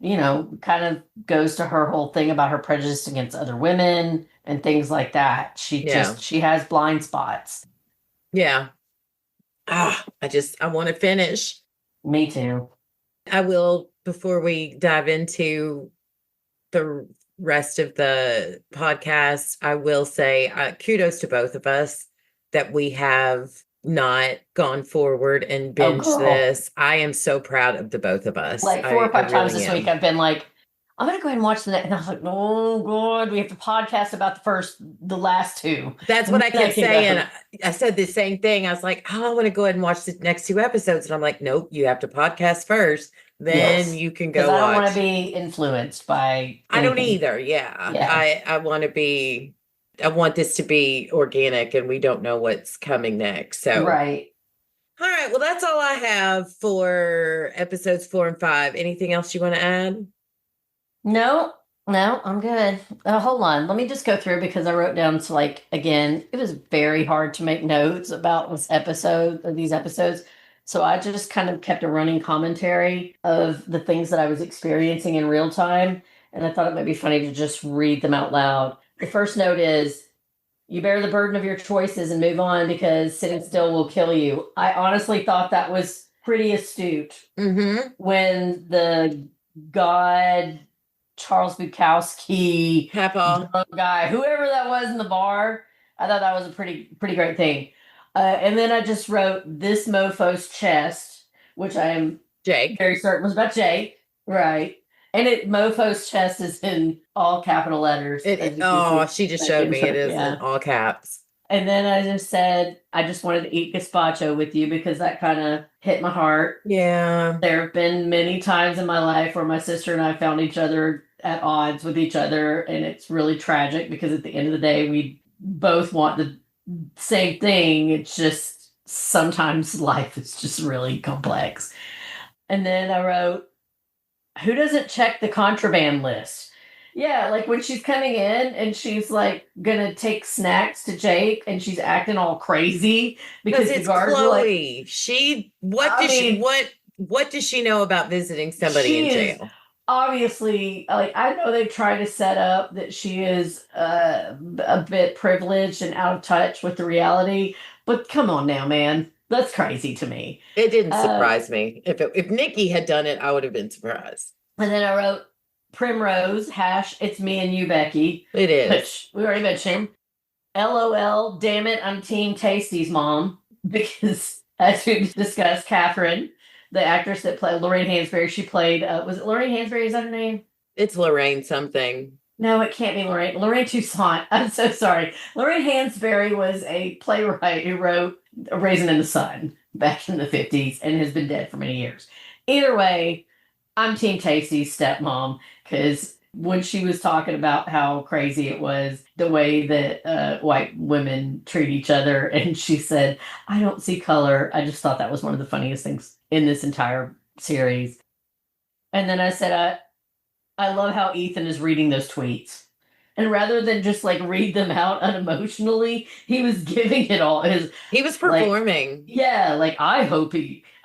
kind of goes to her whole thing about her prejudice against other women and things like that. She has blind spots. Yeah. I want to finish. Me too. I will, before we dive into the rest of the podcast, I will say kudos to both of us that we have not gone forward and binged this. I am so proud of the both of us. Like 4 or 5 times really this week, I've been like, I'm going to go ahead and watch the next. And I was like, oh, God, we have to podcast about the last two. That's what I kept saying. I said the same thing. I was like, I want to go ahead and watch the next 2 episodes. And I'm like, nope, you have to podcast first. Then you can go watch. I don't want to be influenced by anything. I don't either. Yeah. I want this to be organic, and we don't know what's coming next. So, right. All right. Well, that's all I have for episodes 4 and 5. Anything else you want to add? No, I'm good. Hold on. Let me just go through because I wrote down again, it was very hard to make notes about these episodes. So I just kind of kept a running commentary of the things that I was experiencing in real time. And I thought it might be funny to just read them out loud. The first note is, you bear the burden of your choices and move on because sitting still will kill you. I honestly thought that was pretty astute. Mm-hmm. When the God, Charles Bukowski, guy, whoever that was in the bar, I thought that was a pretty great thing. And then I just wrote this mofo's chest, which I am Jake very certain was about Jake, right? And mofo's chest is in all capital letters. She just showed me it is in all caps. And then I just said, I just wanted to eat gazpacho with you because that kind of hit my heart. Yeah. There have been many times in my life where my sister and I found each other at odds with each other. And it's really tragic because at the end of the day, we both want the same thing. It's just sometimes life is just really complex. And then I wrote, who doesn't check the contraband list? Yeah, like when she's coming in and she's like gonna take snacks to Jake and she's acting all crazy because the guards Chloe. are what does she know about visiting somebody in jail? Obviously, I know they try to set up that she is a bit privileged and out of touch with the reality, but come on now, man. That's crazy to me. It didn't surprise me. If Nikki had done it, I would have been surprised. And then I wrote Primrose, it's me and you, Becky. It is. Which we already mentioned. LOL, damn it, I'm Team Tasty's mom. Because as we discussed, Catherine, the actress that played Lorraine Hansberry, she played, was it Lorraine Hansberry? Is that her name? It's Lorraine something. No, it can't be Lorraine. Lorraine Toussaint. I'm so sorry. Lorraine Hansberry was a playwright who wrote A Raisin in the Sun back in the 50s and has been dead for many years. Either way, I'm Team Tasty's stepmom because when she was talking about how crazy it was, the way that white women treat each other, and she said, I don't see color. I just thought that was one of the funniest things in this entire series. And then I said, I love how Ethan is reading those tweets. And rather than just read them out unemotionally, he was giving it all. He was performing.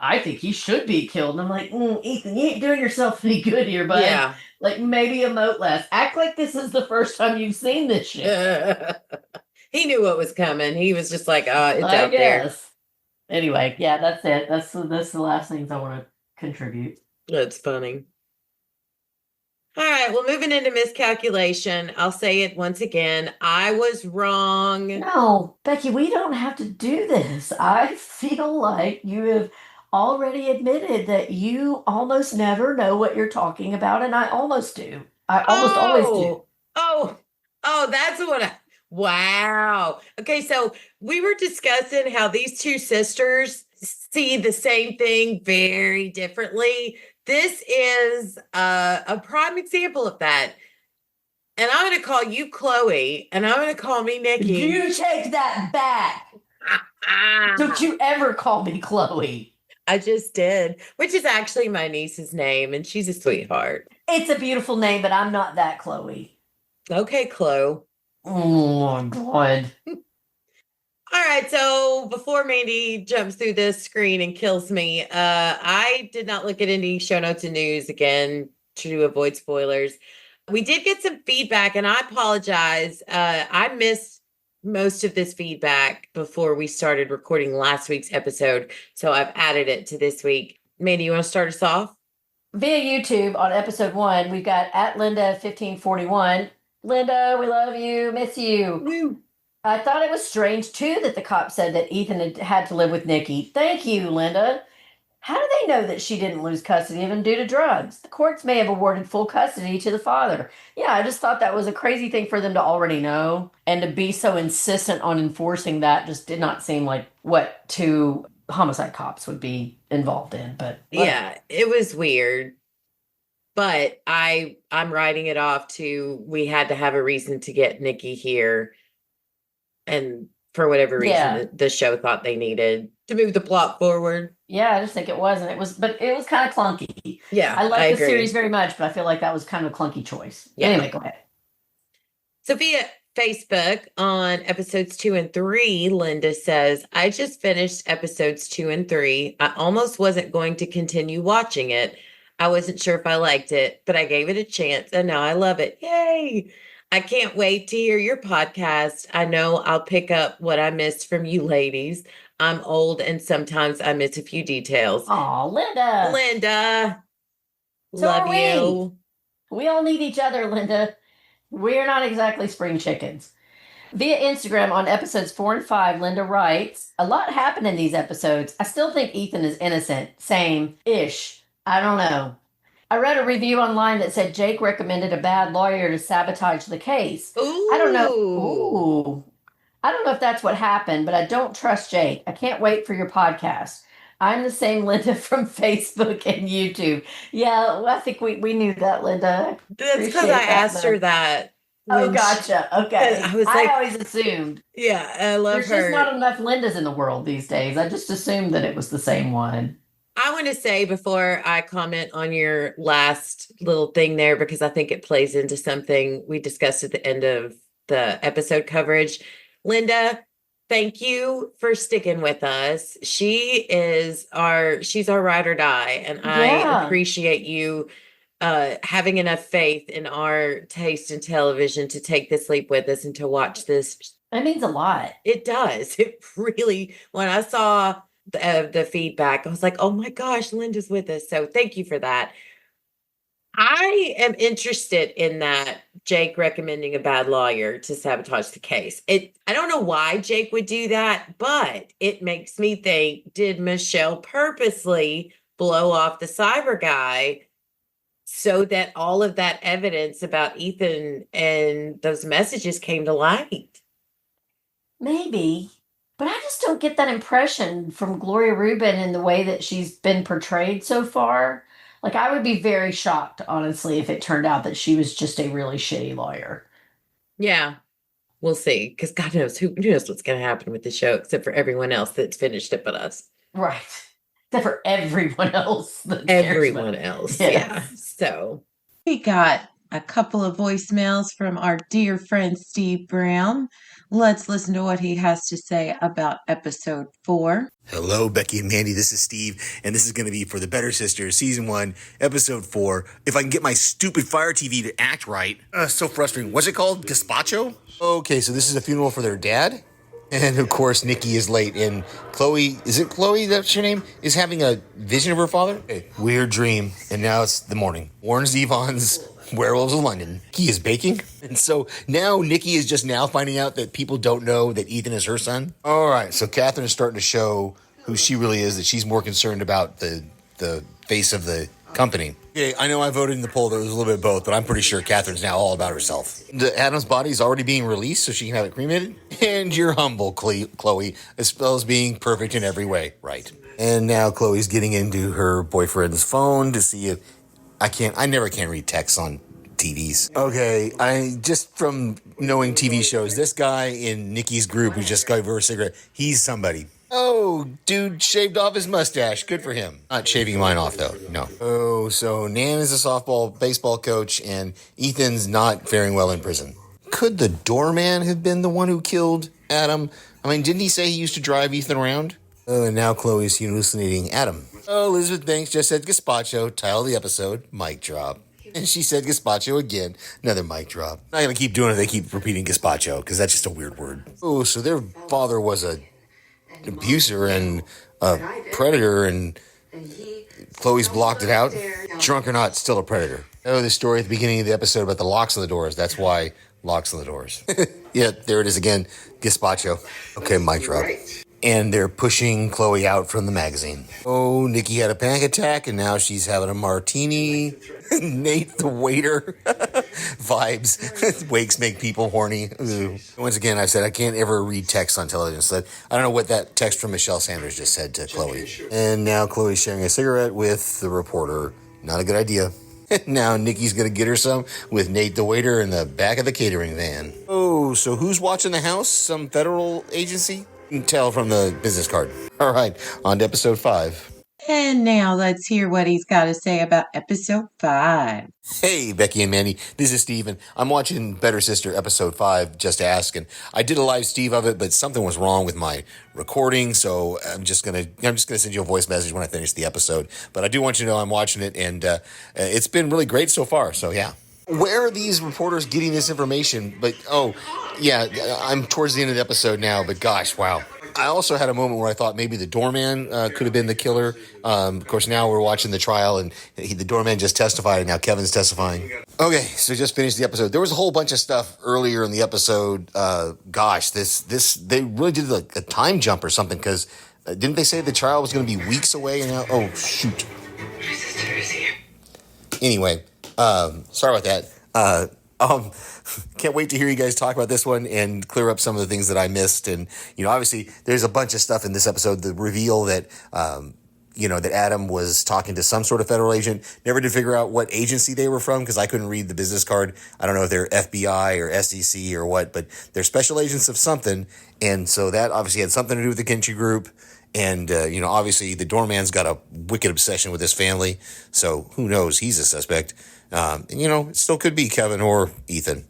I think he should be killed. And I'm like, Ethan, you ain't doing yourself any good here, bud. Yeah. Maybe emote less. Act like this is the first time you've seen this shit. He knew what was coming. He was just like, it's I out there. guess. Anyway, yeah, that's it. That's the last things I want to contribute. That's funny. All right, well, moving into miscalculation, I'll say it once again. I was wrong. No, Becky, we don't have to do this. I feel like you have already admitted that you almost never know what you're talking about, and I almost do. I almost always do. That's what wow. Okay, so we were discussing how these two sisters see the same thing very differently. This is a prime example of that. And I'm going to call you Chloe, and I'm going to call me Nikki. You take that back. Don't you ever call me Chloe. I just did, which is actually my niece's name, and she's a sweetheart. It's a beautiful name, but I'm not that Chloe. Okay, Chloe. Oh my God. All right, so before Mandy jumps through this screen and kills me, I did not look at any show notes and news again to avoid spoilers. We did get some feedback, and I apologize. I missed most of this feedback before we started recording last week's episode, so I've added it to this week. Mandy, you want to start us off? Via YouTube on episode 1, we've got at Linda1541. Linda, we love you, miss you. Woo. I thought it was strange, too, that the cop said that Ethan had to live with Nikki. Thank you, Linda. How do they know that she didn't lose custody of him due to drugs? The courts may have awarded full custody to the father. Yeah, I just thought that was a crazy thing for them to already know. And to be so insistent on enforcing that just did not seem like what two homicide cops would be involved in. But yeah, it was weird. But I'm writing it off to we had to have a reason to get Nikki here. And for whatever reason, the show thought they needed to move the plot forward. Yeah, I just think it was. And it was kind of clunky. Yeah, I like the series very much, but I feel like that was kind of a clunky choice. Yeah. Anyway, go ahead. So via Facebook on episodes 2 and 3, Linda says, I just finished episodes 2 and 3. I almost wasn't going to continue watching it. I wasn't sure if I liked it, but I gave it a chance and now I love it. Yay! I can't wait to hear your podcast. I know I'll pick up what I missed from you ladies. I'm old and sometimes I miss a few details. Aw, Linda. Linda. So love you. We all need each other, Linda. We're not exactly spring chickens. Via Instagram on episodes 4 and 5, Linda writes, a lot happened in these episodes. I still think Ethan is innocent. Same-ish. I don't know. I read a review online that said Jake recommended a bad lawyer to sabotage the case. Ooh. I don't know. Ooh. I don't know if that's what happened, but I don't trust Jake. I can't wait for your podcast. I'm the same Linda from Facebook and YouTube. Yeah, well, I think we knew that, Linda. That's because I asked her that. Oh, gotcha. Okay. I always assumed. Yeah, I love her. There's just not enough Lindas in the world these days. I just assumed that it was the same one. I want to say before I comment on your last little thing there, because I think it plays into something we discussed at the end of the episode coverage. Linda, thank you for sticking with us. She's our ride or die. And I appreciate you having enough faith in our taste in television to take this leap with us and to watch this. That means a lot. It does. It really, when I saw the feedback, I was like, oh my gosh, Linda's with us. So thank you for that. I am interested in that Jake recommending a bad lawyer to sabotage the case. I don't know why Jake would do that, but it makes me think, did Michelle purposely blow off the cyber guy so that all of that evidence about Ethan and those messages came to light? Maybe. But I just don't get that impression from Gloria Rubin in the way that she's been portrayed so far. Like, I would be very shocked, honestly, if it turned out that she was just a really shitty lawyer. Yeah, we'll see. Because God knows, who knows what's going to happen with the show, except for everyone else that's finished it but us. Right. Except for everyone else. Everyone else, yeah. So we got a couple of voicemails from our dear friend Steve Brown. Let's listen to what he has to say about episode 4. Hello, Becky and Mandy. This is Steve, and this is going to be for The Better Sisters, Season 1, Episode 4. If I can get my stupid Fire TV to act right. So frustrating. What's it called? Gazpacho? Okay, so this is a funeral for their dad? And, of course, Nikki is late, and Chloe, is it Chloe, that's her name, is having a vision of her father? Hey, weird dream, and now it's the morning. Warren Zevon's Werewolves of London. He is baking. And so now Nikki is just now finding out that people don't know that Ethan is her son. All right, so Catherine is starting to show who she really is, that she's more concerned about the face of the company. Okay, I know I voted in the poll that was a little bit of both, but I'm pretty sure Catherine's now all about herself. Adam's body is already being released so she can have it cremated. And you're humble, Chloe, as well as being perfect in every way, right? And now Chloe's getting into her boyfriend's phone to see if I never can read text on TVs. Okay, I just from knowing TV shows, this guy in Nikki's group who just gave her a cigarette, he's somebody. Oh, dude shaved off his mustache. Good for him. Not shaving mine off, though. No. Oh, so Nan is a baseball coach, and Ethan's not faring well in prison. Could the doorman have been the one who killed Adam? I mean, didn't he say he used to drive Ethan around? Oh, and now Chloe's hallucinating Adam. Oh, Elizabeth Banks just said gazpacho. Title of the episode, mic drop. And she said gazpacho again. Another mic drop. Not going to keep doing it. They keep repeating gazpacho, because that's just a weird word. Oh, so their father was a abuser and a predator, and Chloe's blocked it out. Drunk or not, still a predator. Oh, the story at the beginning of the episode about the locks on the doors. That's why locks on the doors. Yeah, there it is again. Gazpacho. Okay, mic drop. And they're pushing Chloe out from the magazine. Oh, Nikki had a panic attack, and now she's having a martini. Nate, the waiter. Vibes. Wakes make people horny. Ooh. Once again, I said I can't ever read text on television. So I don't know what that text from Michelle Sanders just said to Chloe. And now Chloe's sharing a cigarette with the reporter. Not a good idea. Now Nikki's going to get her some with Nate, the waiter, in the back of the catering van. Oh, so who's watching the house? Some federal agency? You can tell from the business card. All right, on to episode 5. And now let's hear what he's got to say about episode 5. Hey, Becky and Mandy, this is Steve, and I'm watching Better Sister episode 5, Just Ask, and I did a live Steve of it, but something was wrong with my recording, so I'm just gonna send you a voice message when I finish the episode. But I do want you to know I'm watching it, and it's been really great so far, so yeah. Where are these reporters getting this information? But, oh, yeah, I'm towards the end of the episode now, but gosh, wow. I also had a moment where I thought maybe the doorman could have been the killer. Of course, now we're watching the trial, and the doorman just testified, and now Kevin's testifying. Okay, so just finished the episode. There was a whole bunch of stuff earlier in the episode. Gosh, they really did like a time jump or something, because didn't they say the trial was going to be weeks away? And now, oh, shoot. My sister is here. Anyway, sorry about that. Can't wait to hear you guys talk about this one and clear up some of the things that I missed. And, obviously there's a bunch of stuff in this episode. The reveal that, that Adam was talking to some sort of federal agent. Never did figure out what agency they were from because I couldn't read the business card. I don't know if they're FBI or SEC or what, but they're special agents of something. And so that obviously had something to do with the Kinchy Group. And, obviously the doorman's got a wicked obsession with his family. So who knows? He's a suspect. It still could be Kevin or Ethan.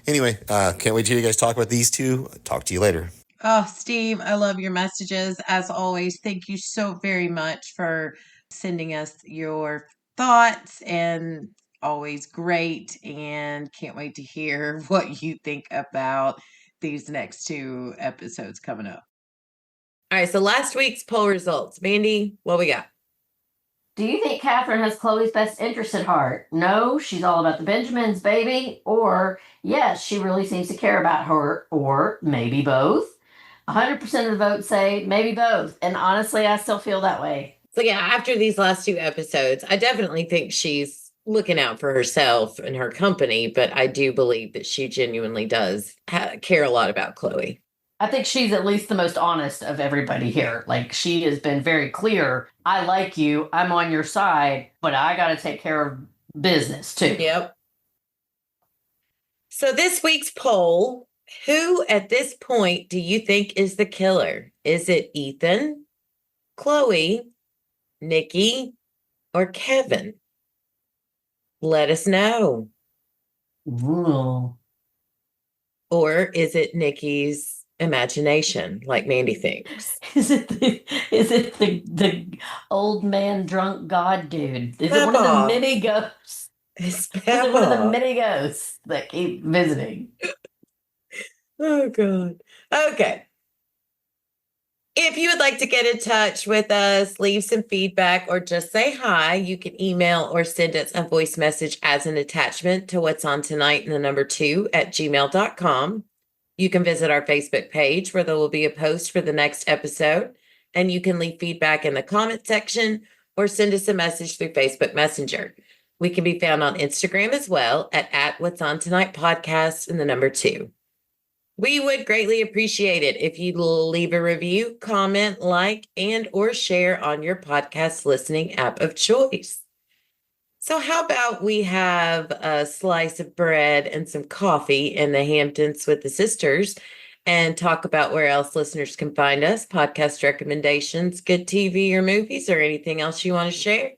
Anyway, can't wait to hear you guys talk about these two. Talk to you later. Oh, Steve, I love your messages. As always, thank you so very much for sending us your thoughts, and always great. And can't wait to hear what you think about these next 2 episodes coming up. All right, so last week's poll results. Mandy, what we got? Do you think Catherine has Chloe's best interest at heart? No, she's all about the Benjamins, baby. Or, yes, she really seems to care about her. Or maybe both. 100% of the votes say maybe both. And honestly, I still feel that way. So yeah, after these last 2 episodes, I definitely think she's looking out for herself and her company. But I do believe that she genuinely does care a lot about Chloe. I think she's at least the most honest of everybody here. Like, she has been very clear. I like you. I'm on your side, but I got to take care of business too. Yep. So this week's poll, who at this point do you think is the killer? Is it Ethan, Chloe, Nikki, or Kevin? Let us know. Ooh. Or is it Nikki's imagination, like Mandy thinks? Is it the old man drunk god dude? Is it one of the Papa. many ghosts? It's Is it one of the Papa. many ghosts that keep visiting? Oh, God. Okay. If you would like to get in touch with us, leave some feedback, or just say hi, you can email or send us a voice message as an attachment to what's on tonight and the number 2 at gmail.com. You can visit our Facebook page where there will be a post for the next episode, and you can leave feedback in the comment section or send us a message through Facebook Messenger. We can be found on Instagram as well at What's On Tonight Podcast and the number 2. We would greatly appreciate it if you'd leave a review, comment, like, and or share on your podcast listening app of choice. So how about we have a slice of bread and some coffee in the Hamptons with the sisters and talk about where else listeners can find us, podcast recommendations, good TV or movies, or anything else you want to share?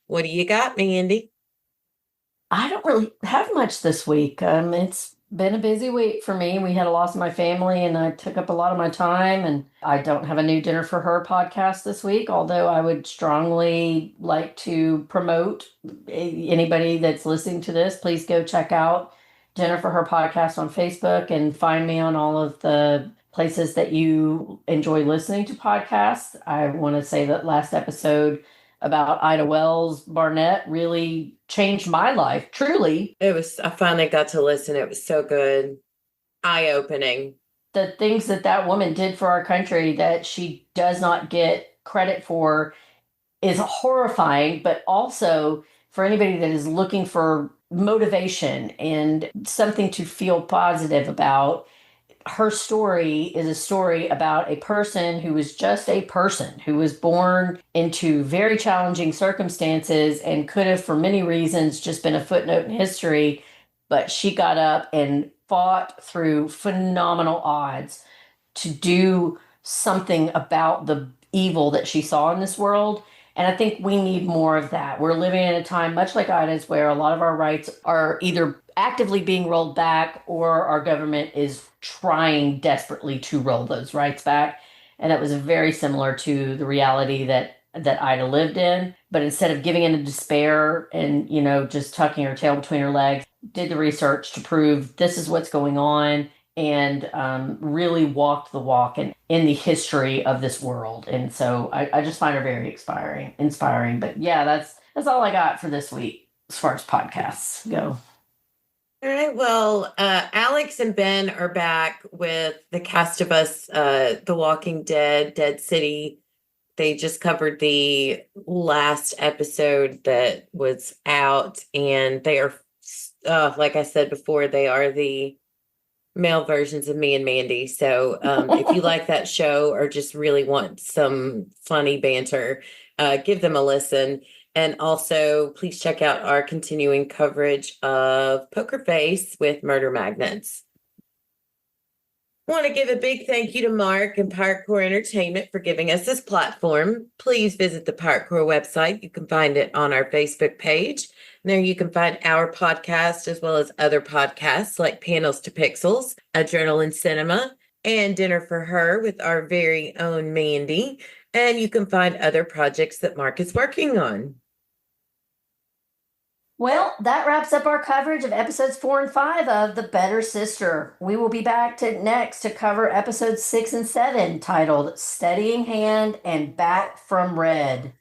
What do you got, Mandy? I don't really have much this week. It's been a busy week for me. We had a loss in my family, and I took up a lot of my time. And I don't have a new Dinner for Her podcast this week, although I would strongly like to promote anybody that's listening to this. Please go check out Dinner for Her podcast on Facebook and find me on all of the places that you enjoy listening to podcasts. I want to say that last episode about Ida Wells Barnett really changed my life, truly. I finally got to listen. It was so good. Eye-opening. The things that woman did for our country that she does not get credit for is horrifying, but also for anybody that is looking for motivation and something to feel positive about. Her story is a story about a person who was just a person who was born into very challenging circumstances and could have, for many reasons, just been a footnote in history. But she got up and fought through phenomenal odds to do something about the evil that she saw in this world. And I think we need more of that. We're living in a time, much like Ida's, where a lot of our rights are either actively being rolled back or our government is trying desperately to roll those rights back. And that was very similar to the reality that Ida lived in. But instead of giving in to despair and, just tucking her tail between her legs, did the research to prove this is what's going on, and really walked the walk in the history of this world. And so I just find her very inspiring. But yeah, that's all I got for this week as far as podcasts go. All right. Well, Alex and Ben are back with the cast of us, The Walking Dead, Dead City. They just covered the last episode that was out, and they are, like I said before, they are the male versions of me and Mandy. So if you like that show or just really want some funny banter, give them a listen. And also, please check out our continuing coverage of Poker Face with Murder Magnets. Want to give a big thank you to Mark and Pirate Core Entertainment for giving us this platform. Please visit the Pirate Core website. You can find it on our Facebook page. And there you can find our podcast as well as other podcasts like Panels to Pixels, Adrenaline Cinema, and Dinner for Her with our very own Mandy. And you can find other projects that Mark is working on. Well, that wraps up our coverage of episodes 4 and 5 of The Better Sister. We will be back next to cover episodes 6 and 7, titled Steadying Hand and Back from Red.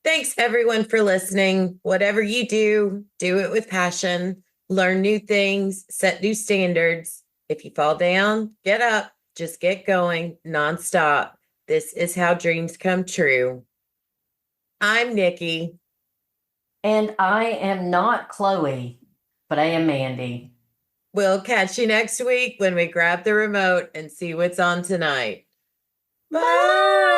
Thanks, everyone, for listening. Whatever you do, do it with passion. Learn new things, set new standards. If you fall down, get up. Just get going nonstop. This is how dreams come true. I'm Nikki. And I am not Chloe, but I am Mandy. We'll catch you next week when we grab the remote and see what's on tonight. Bye.